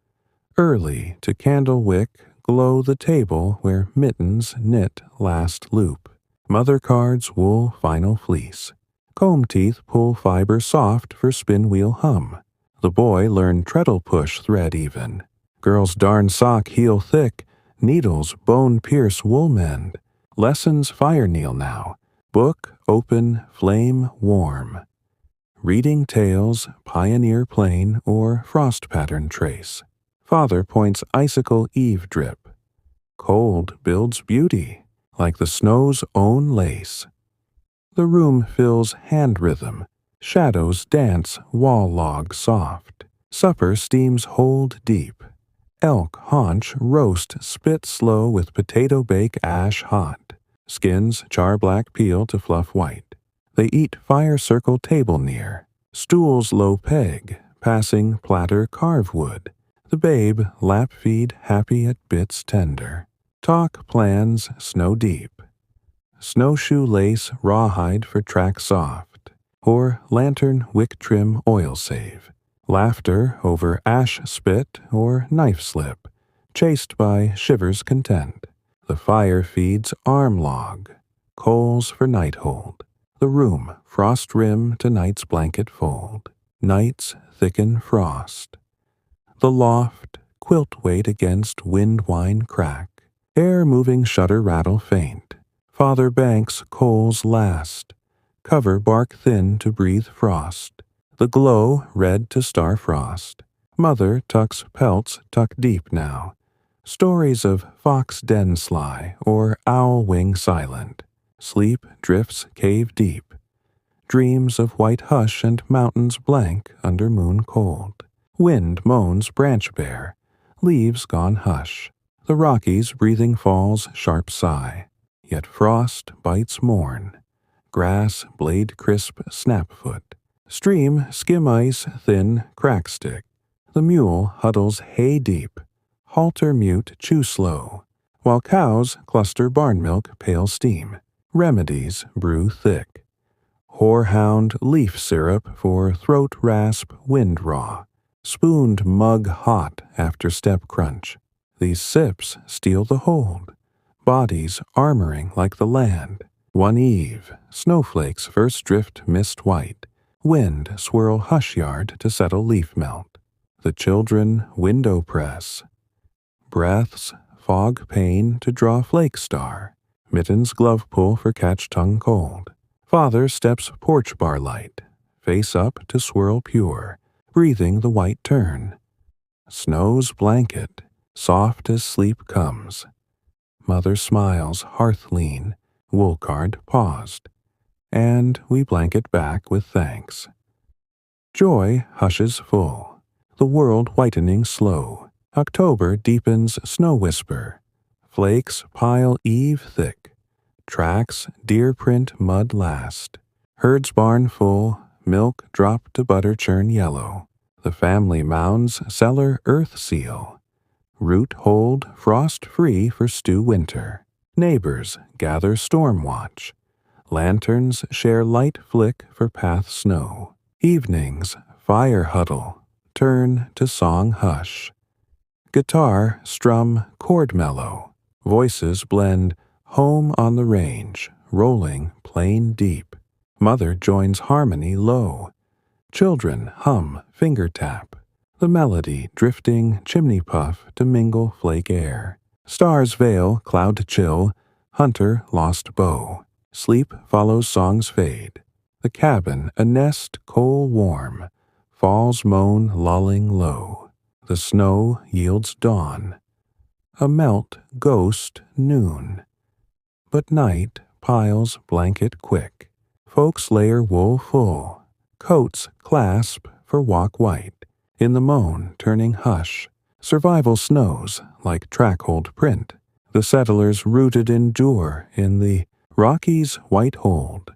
Early to candle wick glow the table where mittens knit last loop. Mother cards wool final fleece. Comb teeth pull fiber soft for spin wheel hum. The boy learn treadle push thread even. Girl's darn sock heel thick, needles bone pierce wool mend. Lessons fire kneel now. Book open, flame warm. Reading tales, pioneer plain or frost pattern trace. Father points icicle eve drip. Cold builds beauty, like the snow's own lace. The room fills hand rhythm. Shadows dance wall log soft. Supper steams hold deep. Elk haunch roast spit slow with potato bake ash hot. Skins char black peel to fluff white. They eat fire circle table near. Stools low peg, passing platter carve wood. The babe lap feed happy at bits tender. Talk plans snow deep. Snowshoe lace rawhide for track soft. Or lantern wick trim oil save. Laughter over ash spit or knife slip. Chased by shivers content. The fire feeds arm log. Coals for night hold. The room frost rim to night's blanket fold. Nights thicken frost. The loft quilt weight against wind wine crack. Air moving shutter rattle faint. Father banks coals last. Cover bark thin to breathe frost. The glow red to star frost. Mother tucks pelts tuck deep now. Stories of fox den sly or owl wing silent. Sleep drifts cave deep. Dreams of white hush and mountains blank under moon cold. Wind moans branch bare. Leaves gone hush. The Rockies breathing falls sharp sigh. Yet frost bites morn. Grass blade crisp snapfoot. Stream skim ice thin crack stick. The mule huddles hay deep. Halter mute chew slow. While cows cluster barn milk pale steam. Remedies brew thick. Horehound leaf syrup for throat rasp wind raw. Spooned mug hot after step crunch. These sips steal the hold. Bodies armoring like the land. One eve, snowflakes first drift mist white. Wind swirl hush yard to settle leaf melt. The children window press. Breaths fog pane to draw flake star. Mittens glove pull for catch tongue cold. Father steps porch bar light. Face up to swirl pure. Breathing the white turn. Snow's blanket, soft as sleep comes. Mother smiles hearth lean. Wool card paused. And we blanket back with thanks. Joy hushes full. The world whitening slow. October deepens snow whisper. Flakes pile eve thick. Tracks deer print mud last. Herd's barn full. Milk drop to butter churn yellow. The family mounds cellar earth seal. Root hold frost free for stew winter. Neighbors gather storm watch. Lanterns share light flick for path snow. Evenings fire huddle. Turn to song hush. Guitar strum chord mellow. Voices blend home on the range. Rolling plain deep. Mother joins harmony low. Children hum finger tap. The melody drifting chimney puff to mingle flake air. Stars veil cloud chill. Hunter lost bow. Sleep follows songs fade. The cabin a nest coal warm. Falls moan lulling low. The snow yields dawn. a melt ghost noon. But night piles blanket quick. Folks layer wool full, coats clasp for walk white. In the moan turning hush, survival snows like track-hold print. The settlers rooted endure in the Rockies' white hold.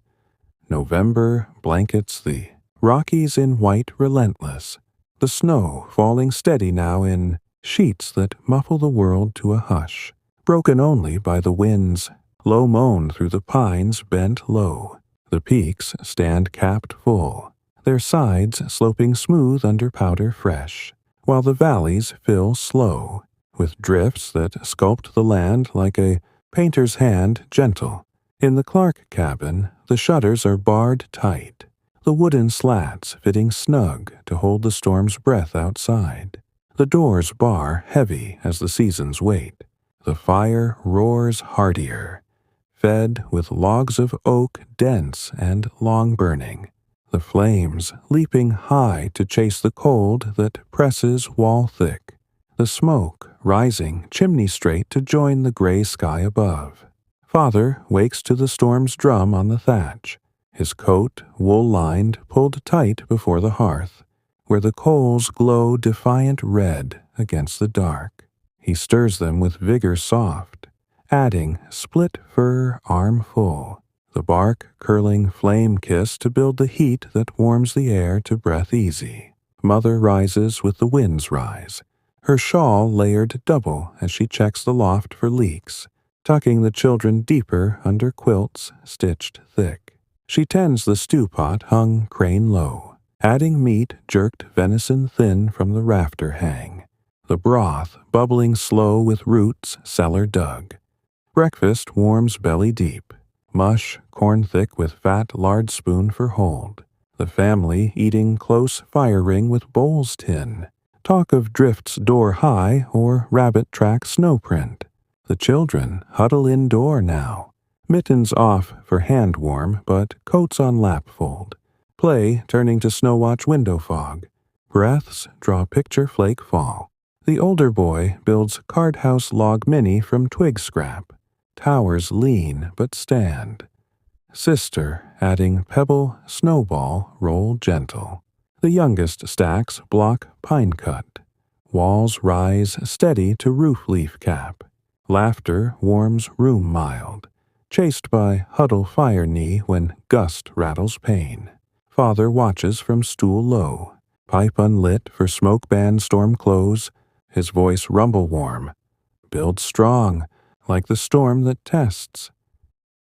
November blankets the Rockies in white relentless, the snow falling steady now in sheets that muffle the world to a hush, broken only by the wind's low moan through the pines bent low. The peaks stand capped full, their sides sloping smooth under powder fresh, while the valleys fill slow, with drifts that sculpt the land like a painter's hand gentle. In the Clark cabin, the shutters are barred tight, the wooden slats fitting snug to hold the storm's breath outside. The doors bar heavy as the seasons wait. The fire roars heartier, fed with logs of oak dense and long-burning, the flames leaping high to chase the cold that presses wall-thick, the smoke rising chimney-straight to join the gray sky above. Father wakes to the storm's drum on the thatch, his coat, wool-lined, pulled tight before the hearth, where the coals glow defiant red against the dark. He stirs them with vigor soft, adding split fir armful, the bark curling flame kiss to build the heat that warms the air to breath easy. Mother rises with the winds rise, her shawl layered double as she checks the loft for leaks, tucking the children deeper under quilts stitched thick. She tends the stew pot hung crane low, adding meat jerked venison thin from the rafter hang, the broth bubbling slow with roots cellar dug. Breakfast warms belly deep, mush corn thick with fat lard spoon for hold, the family eating close fire ring with bowls tin, talk of drifts door high or rabbit track snow print. The children huddle indoor now, mittens off for hand warm but coats on lap fold, play turning to snow watch window fog, breaths draw picture flake fall. The older boy builds card house log mini from twig scrap, towers lean but stand. Sister adding pebble snowball roll gentle. The youngest stacks block pine cut, walls rise steady to roof leaf cap. Laughter warms room mild, chased by huddle fire knee when gust rattles pane. Father watches from stool low, pipe unlit for smoke band storm close, his voice rumble warm. Build strong, like the storm that tests.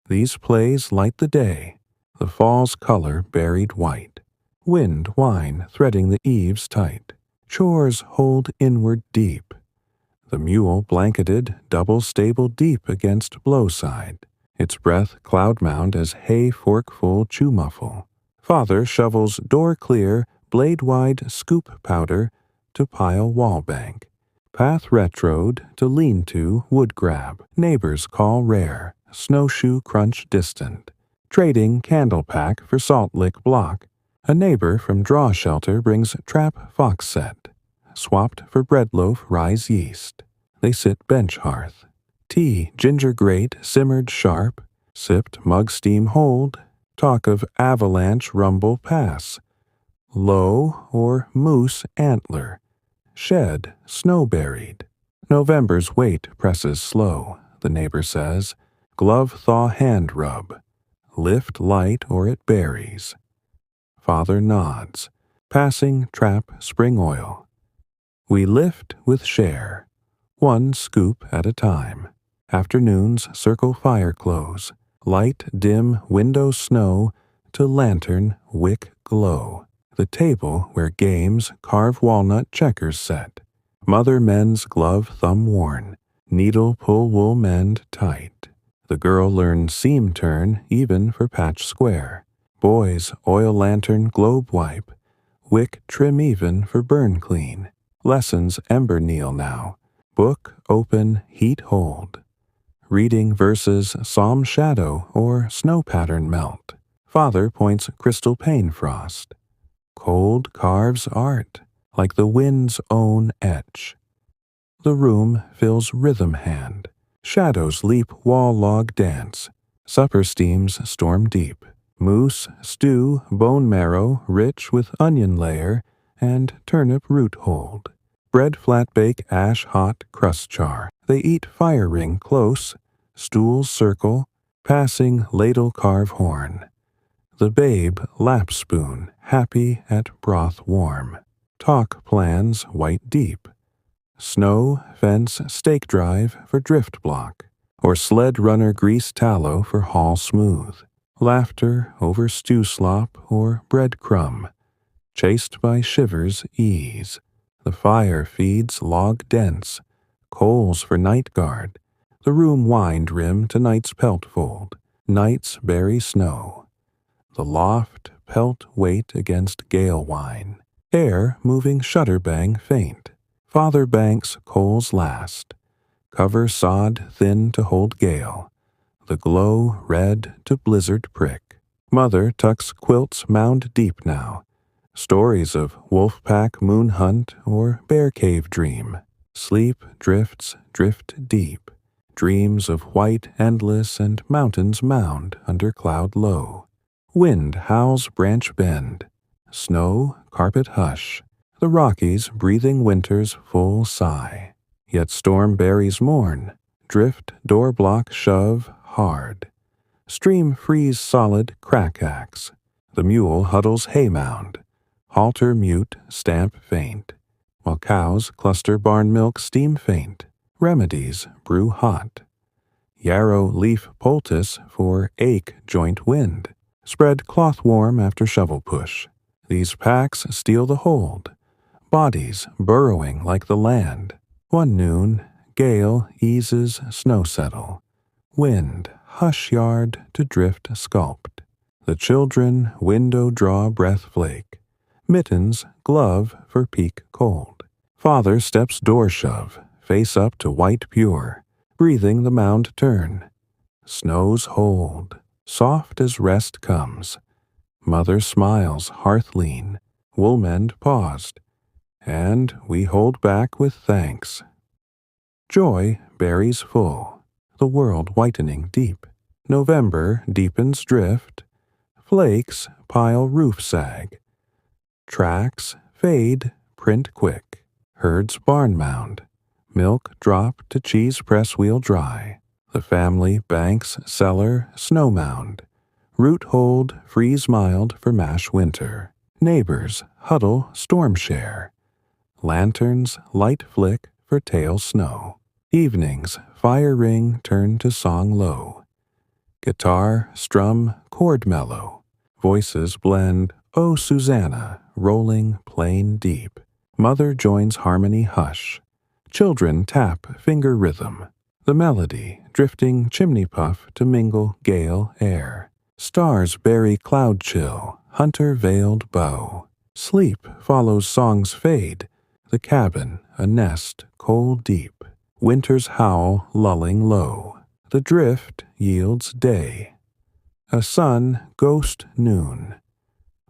These plays light the day, the fall's color buried white. Wind whine threading the eaves tight. Chores hold inward deep. The mule blanketed, double stable deep against blowside, its breath cloud-mound as hay fork-full chew muffle. Father shovels door clear, blade-wide scoop powder to pile wall bank. Path retroed to lean-to wood grab. Neighbors call rare, snowshoe crunch distant. Trading candle pack for salt lick block. A neighbor from draw shelter brings trap fox set, swapped for bread loaf rise yeast. They sit bench hearth. Tea ginger grate simmered sharp, sipped mug steam hold, talk of avalanche rumble pass. Low or moose antler, shed snow buried. November's weight presses slow, the neighbor says, glove thaw hand rub. Lift light or it buries. Father nods, passing trap spring oil. We lift with share, one scoop at a time. Afternoons circle fire close, light dim window snow to lantern wick glow. The table where games carve walnut checkers set. Mother mends glove thumb worn, needle pull wool mend tight. The girl learns seam turn even for patch square. Boys oil lantern globe wipe, wick trim even for burn clean. Lessons ember kneel now, book open heat hold. Reading verses psalm shadow or snow pattern melt. Father points crystal pane frost. Cold carves art, like the wind's own etch. The room fills rhythm hand. Shadows leap wall log dance. Supper steams storm deep. Moose, stew, bone marrow, rich with onion layer and turnip root hold. Bread flat bake ash hot crust char. They eat fire ring close. Stools circle, passing ladle carve horn. The babe lap spoon, happy at broth warm. Talk plans white deep. Snow, fence, stake drive for drift block, or sled runner grease tallow for hall smooth. Laughter over stew slop or bread crumb, chased by shivers ease. The fire feeds log dense, coals for night guard. The room wind rim to night's pelt fold, nights bury snow. The loft pelt weight against gale wine, air moving shutter bang faint. Father banks coals last, cover sod thin to hold gale, the glow red to blizzard prick. Mother tucks quilts mound deep now, stories of wolf pack moon hunt or bear cave dream. Sleep drifts drift deep, dreams of white endless and mountains mound under cloud low. Wind howls branch bend, snow carpet hush. The Rockies breathing winter's full sigh. Yet storm berries mourn, drift door block shove hard. Stream freeze solid crack axe. The mule huddles hay mound. Halter mute stamp faint. While cows cluster barn milk steam faint. Remedies brew hot. Yarrow leaf poultice for ache joint wind. Spread cloth warm after shovel push. These packs steal the hold. Bodies burrowing like the land. One noon, gale eases snow settle. Wind, hush yard to drift sculpt. The children window draw breath flake. Mittens, glove for peak cold. Father steps door shove, face up to white pure. Breathing the mound turn. Snows hold, soft as rest comes. Mother smiles hearth lean. Woolmend paused. And we hold back with thanks. Joy berries full, the world whitening deep. November deepens drift, flakes pile roof sag. Tracks fade, print quick, herds barn mound. Milk drop to cheese press wheel dry. The family banks cellar snow mound. Root hold freeze mild for mash winter. Neighbors huddle storm share. Lanterns light flick for tail snow. Evenings fire ring turn to song low. Guitar strum chord mellow. Voices blend Oh Susanna rolling plain deep. Mother joins harmony hush. Children tap finger rhythm. The melody drifting chimney puff to mingle gale air. Stars bury cloud chill, hunter veiled bow. Sleep follows song's fade. The cabin, a nest, cold deep. Winter's howl lulling low. The drift yields day. A sun ghost noon.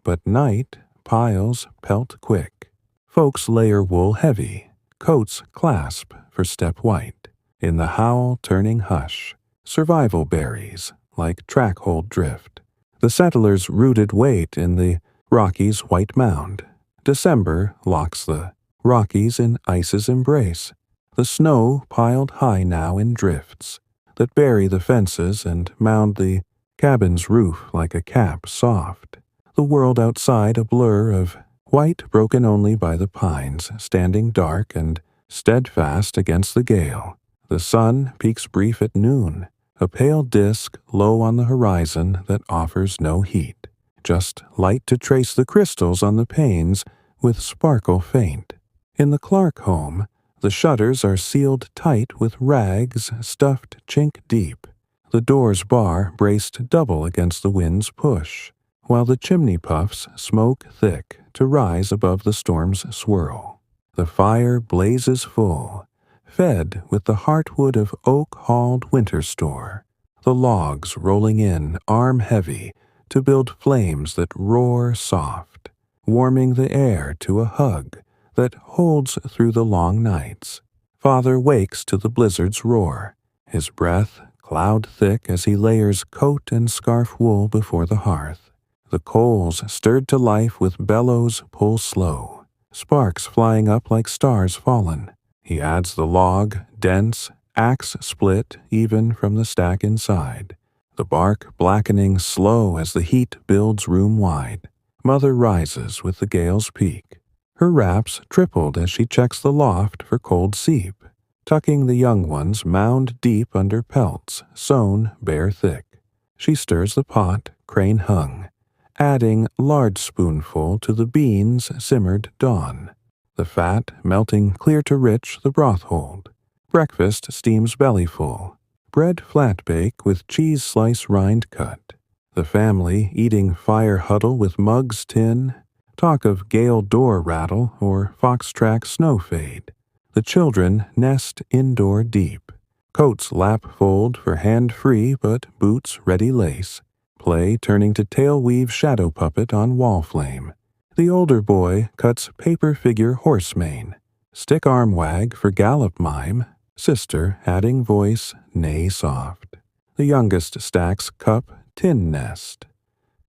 But night piles pelt quick. Folks layer wool heavy. Coats clasp for step white. In the howl turning hush. Survival berries like track hold drift. The settlers' rooted weight in the Rockies' white mound. December locks the Rockies in ice's embrace. The snow piled high now in drifts that bury the fences and mound the cabin's roof like a cap soft. The world outside a blur of white broken only by the pines standing dark and steadfast against the gale. The sun peaks brief at noon, a pale disk low on the horizon that offers no heat, just light to trace the crystals on the panes with sparkle faint. In the Clark home, the shutters are sealed tight with rags stuffed chink deep. The door's bar braced double against the wind's push, while the chimney puffs smoke thick to rise above the storm's swirl. The fire blazes full, fed with the heartwood of oak-hauled winter store, the logs rolling in arm-heavy to build flames that roar soft, warming the air to a hug that holds through the long nights. Father wakes to the blizzard's roar, his breath cloud thick as he layers coat and scarf wool before the hearth. The coals, stirred to life with bellows, pull slow, sparks flying up like stars fallen. He adds the log, dense, axe split even from the stack inside, the bark blackening slow as the heat builds room wide. Mother rises with the gale's peak. Her wraps tripled as she checks the loft for cold seep, tucking the young ones mound deep under pelts, sewn bare thick. She stirs the pot, crane hung, adding large spoonful to the beans simmered dawn. The fat melting clear to rich the broth hold. Breakfast steams bellyful. Bread flat bake with cheese slice rind cut. The family eating fire huddle with mugs tin. Talk of gale door rattle or fox track snow fade. The children nest indoor deep. Coats lap fold for hand free but boots ready lace. Play turning to tail weave shadow puppet on wall flame. The older boy cuts paper figure horse mane. Stick arm wag for gallop mime. Sister adding voice neigh soft. The youngest stacks cup tin nest.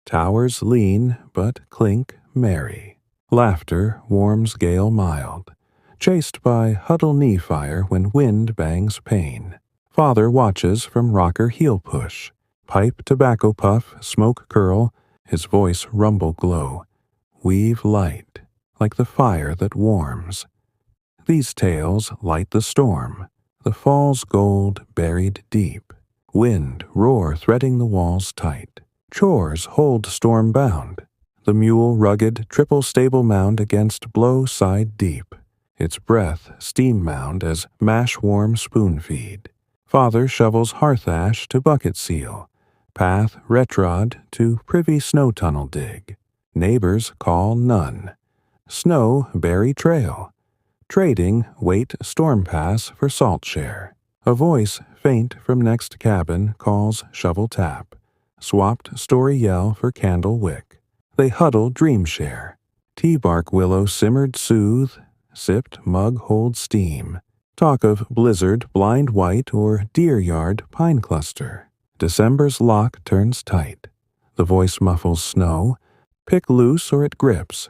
Towers lean but clink merry. Laughter warms gale mild. Chased by huddle knee fire when wind bangs pain. Father watches from rocker heel push. Pipe tobacco puff, smoke curl, his voice rumble glow. Weave light, like the fire that warms. These tales light the storm, the fall's gold buried deep. Wind roar threading the walls tight. Chores hold storm bound. The mule rugged triple stable mound against blow side deep. Its breath steam mound as mash warm spoon feed. Father shovels hearth ash to bucket seal. Path retrod to privy snow tunnel dig. Neighbors call none. Snow berry trail. Trading wait storm pass for salt share. A voice faint from next cabin calls shovel tap. Swapped story yell for candle wick. They huddle dream share. Tea bark willow simmered soothe. Sipped mug hold steam. Talk of blizzard blind white or deer yard pine cluster. December's lock turns tight. The voice muffles snow. Pick loose or it grips.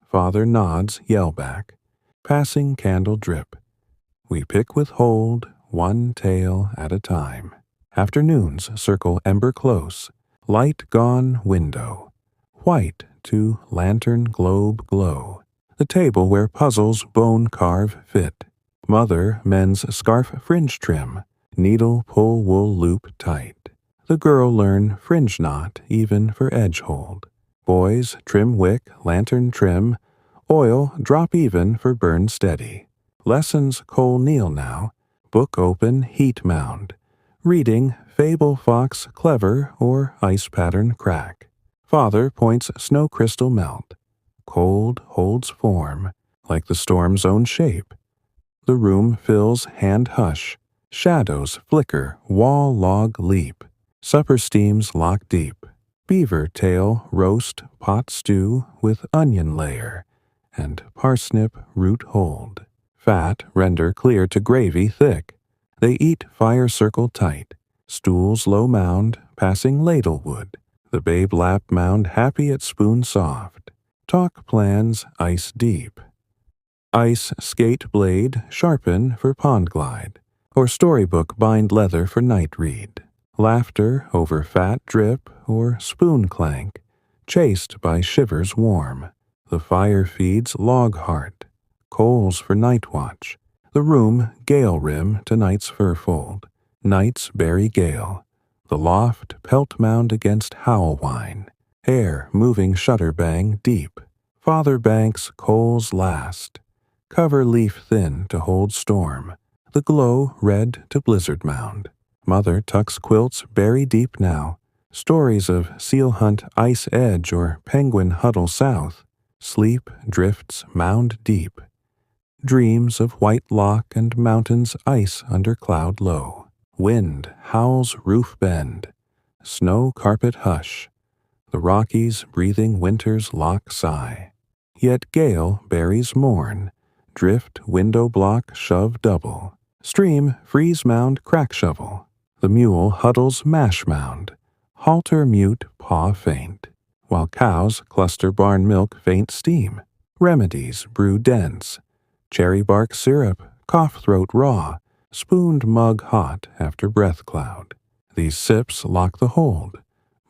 Father nods, yell back. Passing candle drip. We pick with hold, one tale at a time. Afternoons circle ember close. Light gone window. White to lantern globe glow. The table where puzzles bone carve fit. Mother mends scarf fringe trim. Needle pull wool loop tight. The girl learn fringe knot even for edge hold. Boys trim wick, lantern trim. Oil drop even for burn steady. Lessons coal kneel now. Book open heat mound. Reading fable fox clever or ice pattern crack. Father points snow crystal melt. Cold holds form, like the storm's own shape. The room fills hand hush. Shadows flicker, wall log leap. Supper steams lock deep. Beaver tail roast pot stew with onion layer. And parsnip root hold. Fat render clear to gravy thick. They eat fire circle tight. Stools low mound, passing ladle wood. The babe lap mound happy at spoon soft. Talk plans ice deep. Ice skate blade sharpen for pond glide. Or storybook bind leather for night read. Laughter over fat drip or spoon clank. Chased by shivers warm. The fire feeds log heart. Coals for night watch. The room gale rim to night's fur fold. Night's berry gale. The loft pelt mound against howl wine. Air moving shutter bang deep. Father banks coals last. Cover leaf thin to hold storm. The glow red to blizzard mound. Mother tucks quilts berry deep now. Stories of seal hunt ice edge or penguin huddle south. Sleep drifts mound deep. Dreams of white lock and mountains ice under cloud low. Wind howls roof bend. Snow carpet hush. The Rockies breathing winter's lock sigh. Yet gale berries mourn. drift window block shove double. Stream freeze mound crack shovel. The mule huddles mash mound. Halter mute paw faint. While cows cluster barn milk faint steam. Remedies brew dense. Cherry bark syrup, cough throat raw. Spooned mug hot after breath cloud. These sips lock the hold.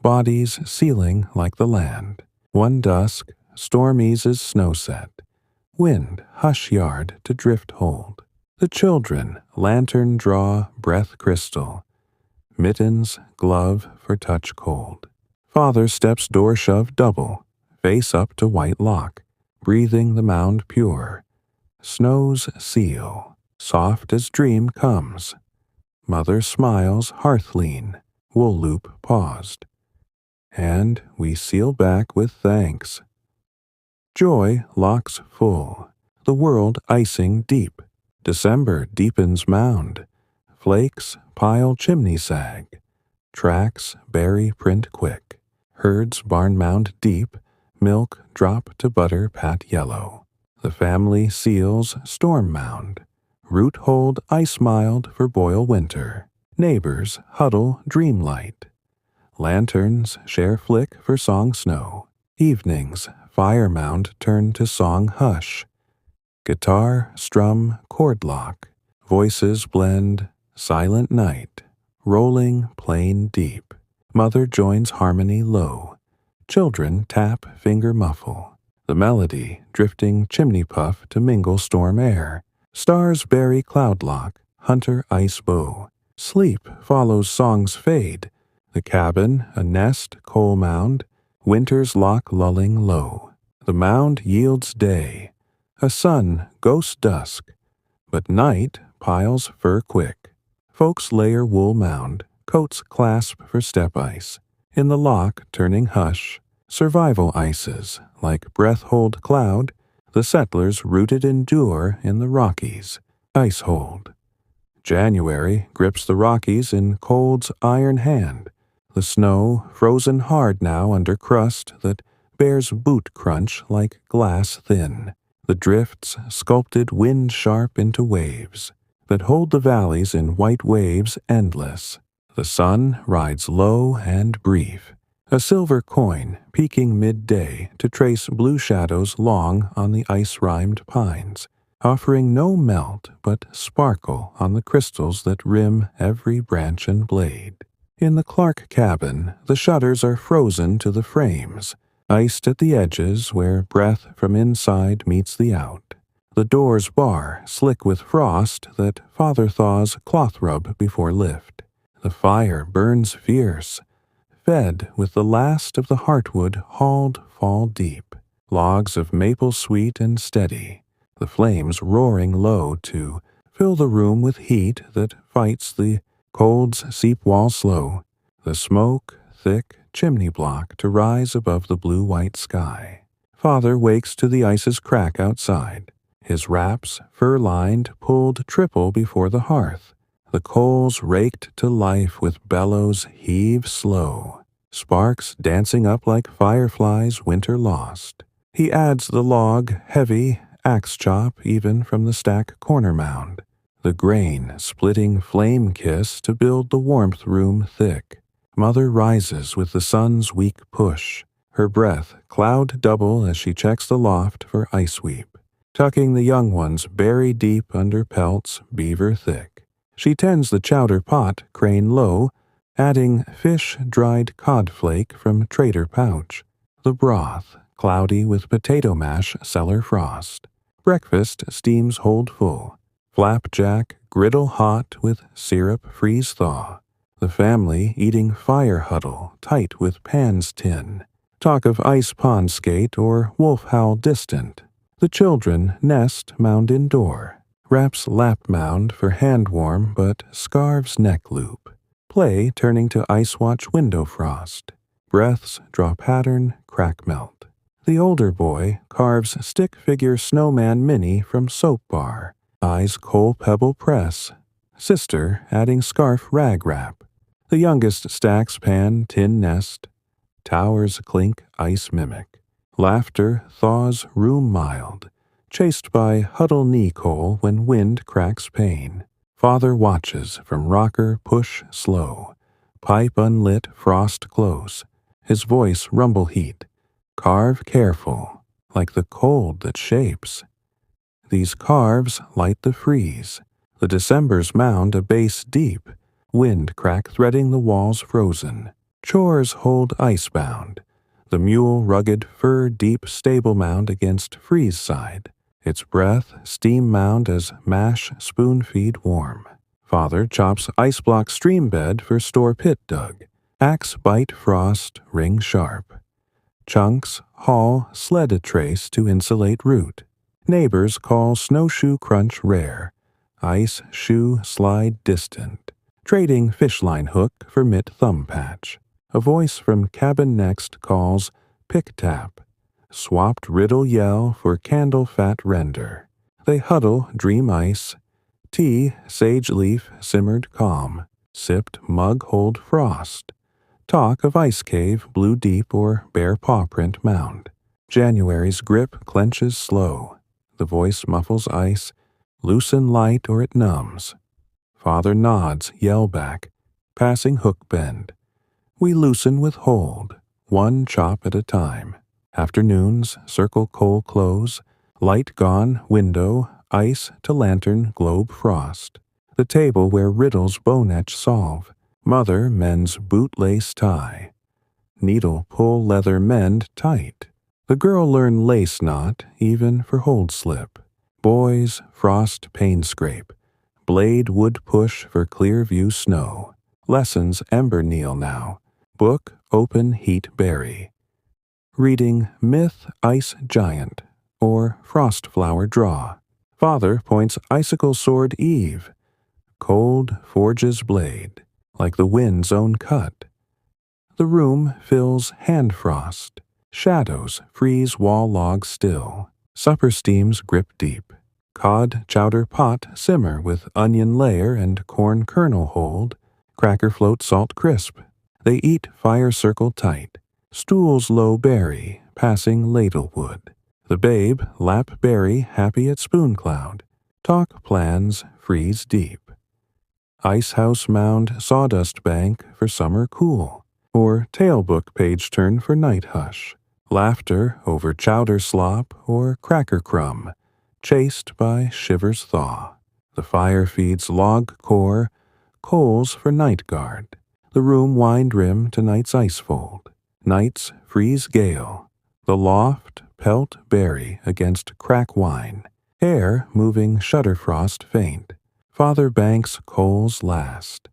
Bodies sealing like the land. One dusk, storm eases snow set. Wind hush yard to drift hold. The children lantern draw breath crystal. Mittens glove for touch cold. Father steps door shove double. Face up to white lock. Breathing the mound pure. Snow's seal. Soft as dream comes. Mother smiles hearth lean. Wool loop paused. And we seal back with thanks. Joy locks full. The world icing deep. December deepens mound. Flakes pile chimney sag. Tracks berry print quick. Herds barn mound deep. Milk drop to butter pat yellow. The family seals storm mound. Root hold ice mild for boil winter. Neighbors huddle dream light. Lanterns share flick for song snow. Evenings fire mound turn to song hush. Guitar strum chord lock. Voices blend silent night. Rolling plain deep. Mother joins harmony low. Children tap finger muffle. The melody drifting chimney puff to mingle storm air. Stars bury cloud lock, hunter ice bow. Sleep follows song's fade. The cabin a nest coal mound. Winter's lock lulling low. The mound yields day. A sun ghost dusk. But night piles fur quick. Folks layer wool mound. Coats clasp for step ice. In the lock turning hush. Survival ices, like breath hold cloud, the settlers rooted endure in the Rockies, ice hold. January grips the Rockies in cold's iron hand, the snow frozen hard now under crust that bears boot crunch like glass thin, the drifts sculpted wind sharp into waves, that hold the valleys in white waves endless. The sun rides low and brief. A silver coin peeking midday to trace blue shadows long on the ice-rimed pines, offering no melt but sparkle on the crystals that rim every branch and blade. In the Clark cabin, the shutters are frozen to the frames, iced at the edges where breath from inside meets the out. The door's bar slick with frost that father thaws cloth rub before lift. The fire burns fierce, fed with the last of the heartwood hauled fall deep, logs of maple sweet and steady, the flames roaring low to fill the room with heat that fights the cold's seep wall slow, the smoke thick chimney block to rise above the blue-white sky. Father wakes to the ice's crack outside, his wraps fur-lined pulled triple before the hearth. The coals raked to life with bellows heave slow, sparks dancing up like fireflies winter lost. He adds the log heavy, axe chop even from the stack corner mound, the grain splitting flame kiss to build the warmth room thick. Mother rises with the sun's weak push, her breath cloud double as she checks the loft for ice sweep, tucking the young ones berry deep under pelts beaver thick. She tends the chowder pot crane low, adding fish dried cod flake from trader pouch, the broth cloudy with potato mash cellar frost. Breakfast steams hold full, flapjack griddle hot with syrup freeze thaw. The family eating fire huddle tight with pans tin, talk of ice pond skate or wolf howl distant. The children nest mound indoor. Wraps lap mound for hand warm but scarves neck loop. Play turning to ice watch window frost. Breaths draw pattern, crack melt. The older boy carves stick figure snowman mini from soap bar. Eyes coal pebble press. Sister adding scarf rag wrap. The youngest stacks pan tin nest. Towers clink ice mimic. Laughter thaws room mild. chased by huddle knee coal when wind cracks pane. Father watches from rocker push slow, pipe unlit frost close, his voice rumble heat, carve careful, like the cold that shapes. These carves light the freeze, the December's mound a base deep, wind crack threading the walls frozen, chores hold icebound, the mule rugged fur deep stable mound against freeze side, its breath steam mound as mash spoon feed warm. Father chops ice block stream bed for store pit dug, axe bite frost ring sharp. Chunks haul sled a trace to insulate root. Neighbors call snowshoe crunch rare, ice shoe slide distant, trading fishline hook for mitt thumb patch. A voice from cabin next calls pick tap, swapped riddle yell for candle fat render. They huddle dream ice, tea sage leaf simmered calm, sipped mug hold frost. Talk of ice cave blue deep or bare paw print mound. January's grip clenches slow. The voice muffles ice, loosen light or it numbs. Father nods, yell back, passing hook bend. We loosen with hold, one chop at a time. Afternoons, circle coal close, light gone, window, ice to lantern, globe frost. The table where riddles bone etch solve. Mother mends bootlace tie. Needle pull leather mend tight. The girl learn lace knot, even for hold slip. Boys frost pane scrape. Blade wood push for clear view snow. Lessons ember kneel now. Book open heat berry. Reading Myth Ice Giant or Frost Flower Draw. Father points icicle sword Eve. Cold forges blade, like the wind's own cut. The room fills hand frost. Shadows freeze wall log still. Supper steams grip deep. Cod chowder pot simmer with onion layer and corn kernel hold. Cracker float salt crisp. They eat fire circle tight. Stools low berry, passing ladle wood. The babe lap berry happy at spoon cloud. Talk plans freeze deep. Ice house mound sawdust bank for summer cool. Or tailbook page turn for night hush. Laughter over chowder slop or cracker crumb, chased by shivers thaw. The fire feeds log core, coals for night guard. The room wind rim to night's ice fold. Nights freeze gale. The loft pelt berry against crack wine. Air moving shutter frost faint. Father banks coals last.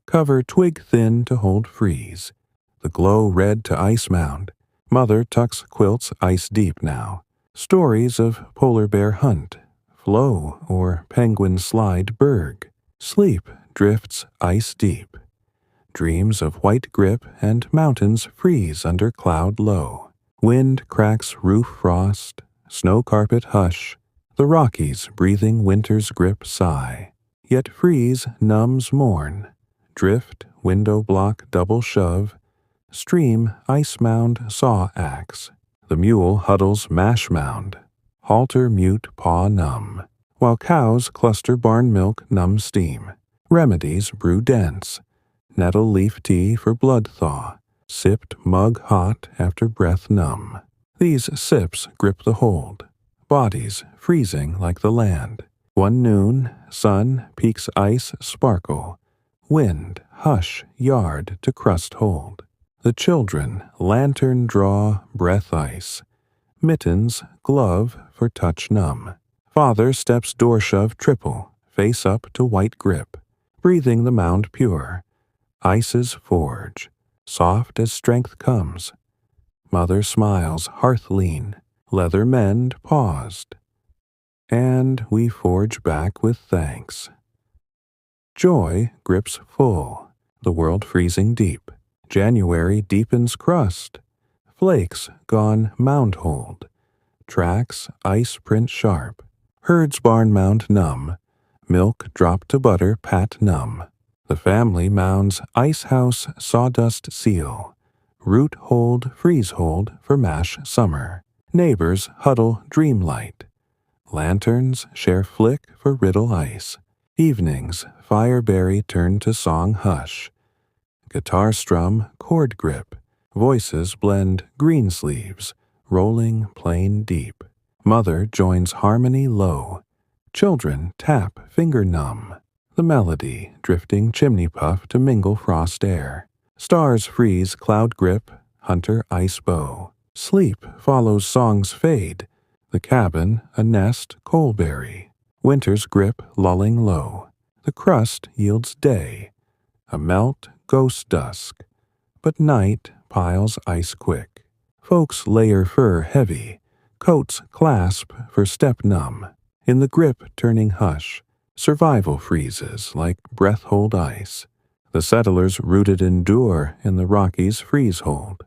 Cover twig thin to hold freeze. The glow red to ice mound. Mother tucks quilts ice deep now. Stories of polar bear hunt, flow or penguin slide berg. Sleep drifts ice deep. Dreams of white grip and mountains freeze under cloud low. Wind cracks roof frost, snow carpet hush. The Rockies breathing winter's grip sigh. Yet freeze numbs mourn. Drift window block double shove. Stream ice mound saw axe. The mule huddles mash mound. Halter mute paw numb. While cows cluster barn milk numb steam. Remedies brew dense. Nettle leaf tea for blood thaw. Sipped mug hot after breath numb. These sips grip the hold. Bodies freezing like the land. One noon, sun peaks ice sparkle. Wind hush yard to crust hold. The children lantern draw breath ice. Mittens glove for touch numb. Father steps door shove triple, face up to white grip. Breathing the mound pure. Ices forge, soft as strength comes. Mother smiles hearth lean. Leather mend paused. And we forge back with thanks. Joy grips full, the world freezing deep. January deepens crust. Flakes gone mound hold. Tracks ice print sharp. Herds barn mound numb. Milk drop to butter pat numb. The family mounds ice house sawdust seal. Root hold freeze hold for mash summer. Neighbors huddle dream light. Lanterns share flick for riddle ice. Evenings, fireberry turn to song hush. Guitar strum, chord grip. Voices blend green sleeves, rolling plain deep. Mother joins harmony low. Children tap finger numb. The melody drifting chimney puff to mingle frost air. Stars freeze cloud grip, hunter ice bow. Sleep follows song's fade. The cabin a nest coalberry. Winter's grip lulling low. The crust yields day. A melt ghost dusk. But night piles ice quick. Folks layer fur heavy. Coats clasp for step numb. In the grip turning hush, survival freezes like breath hold ice. The settlers rooted endure in the Rockies freeze hold.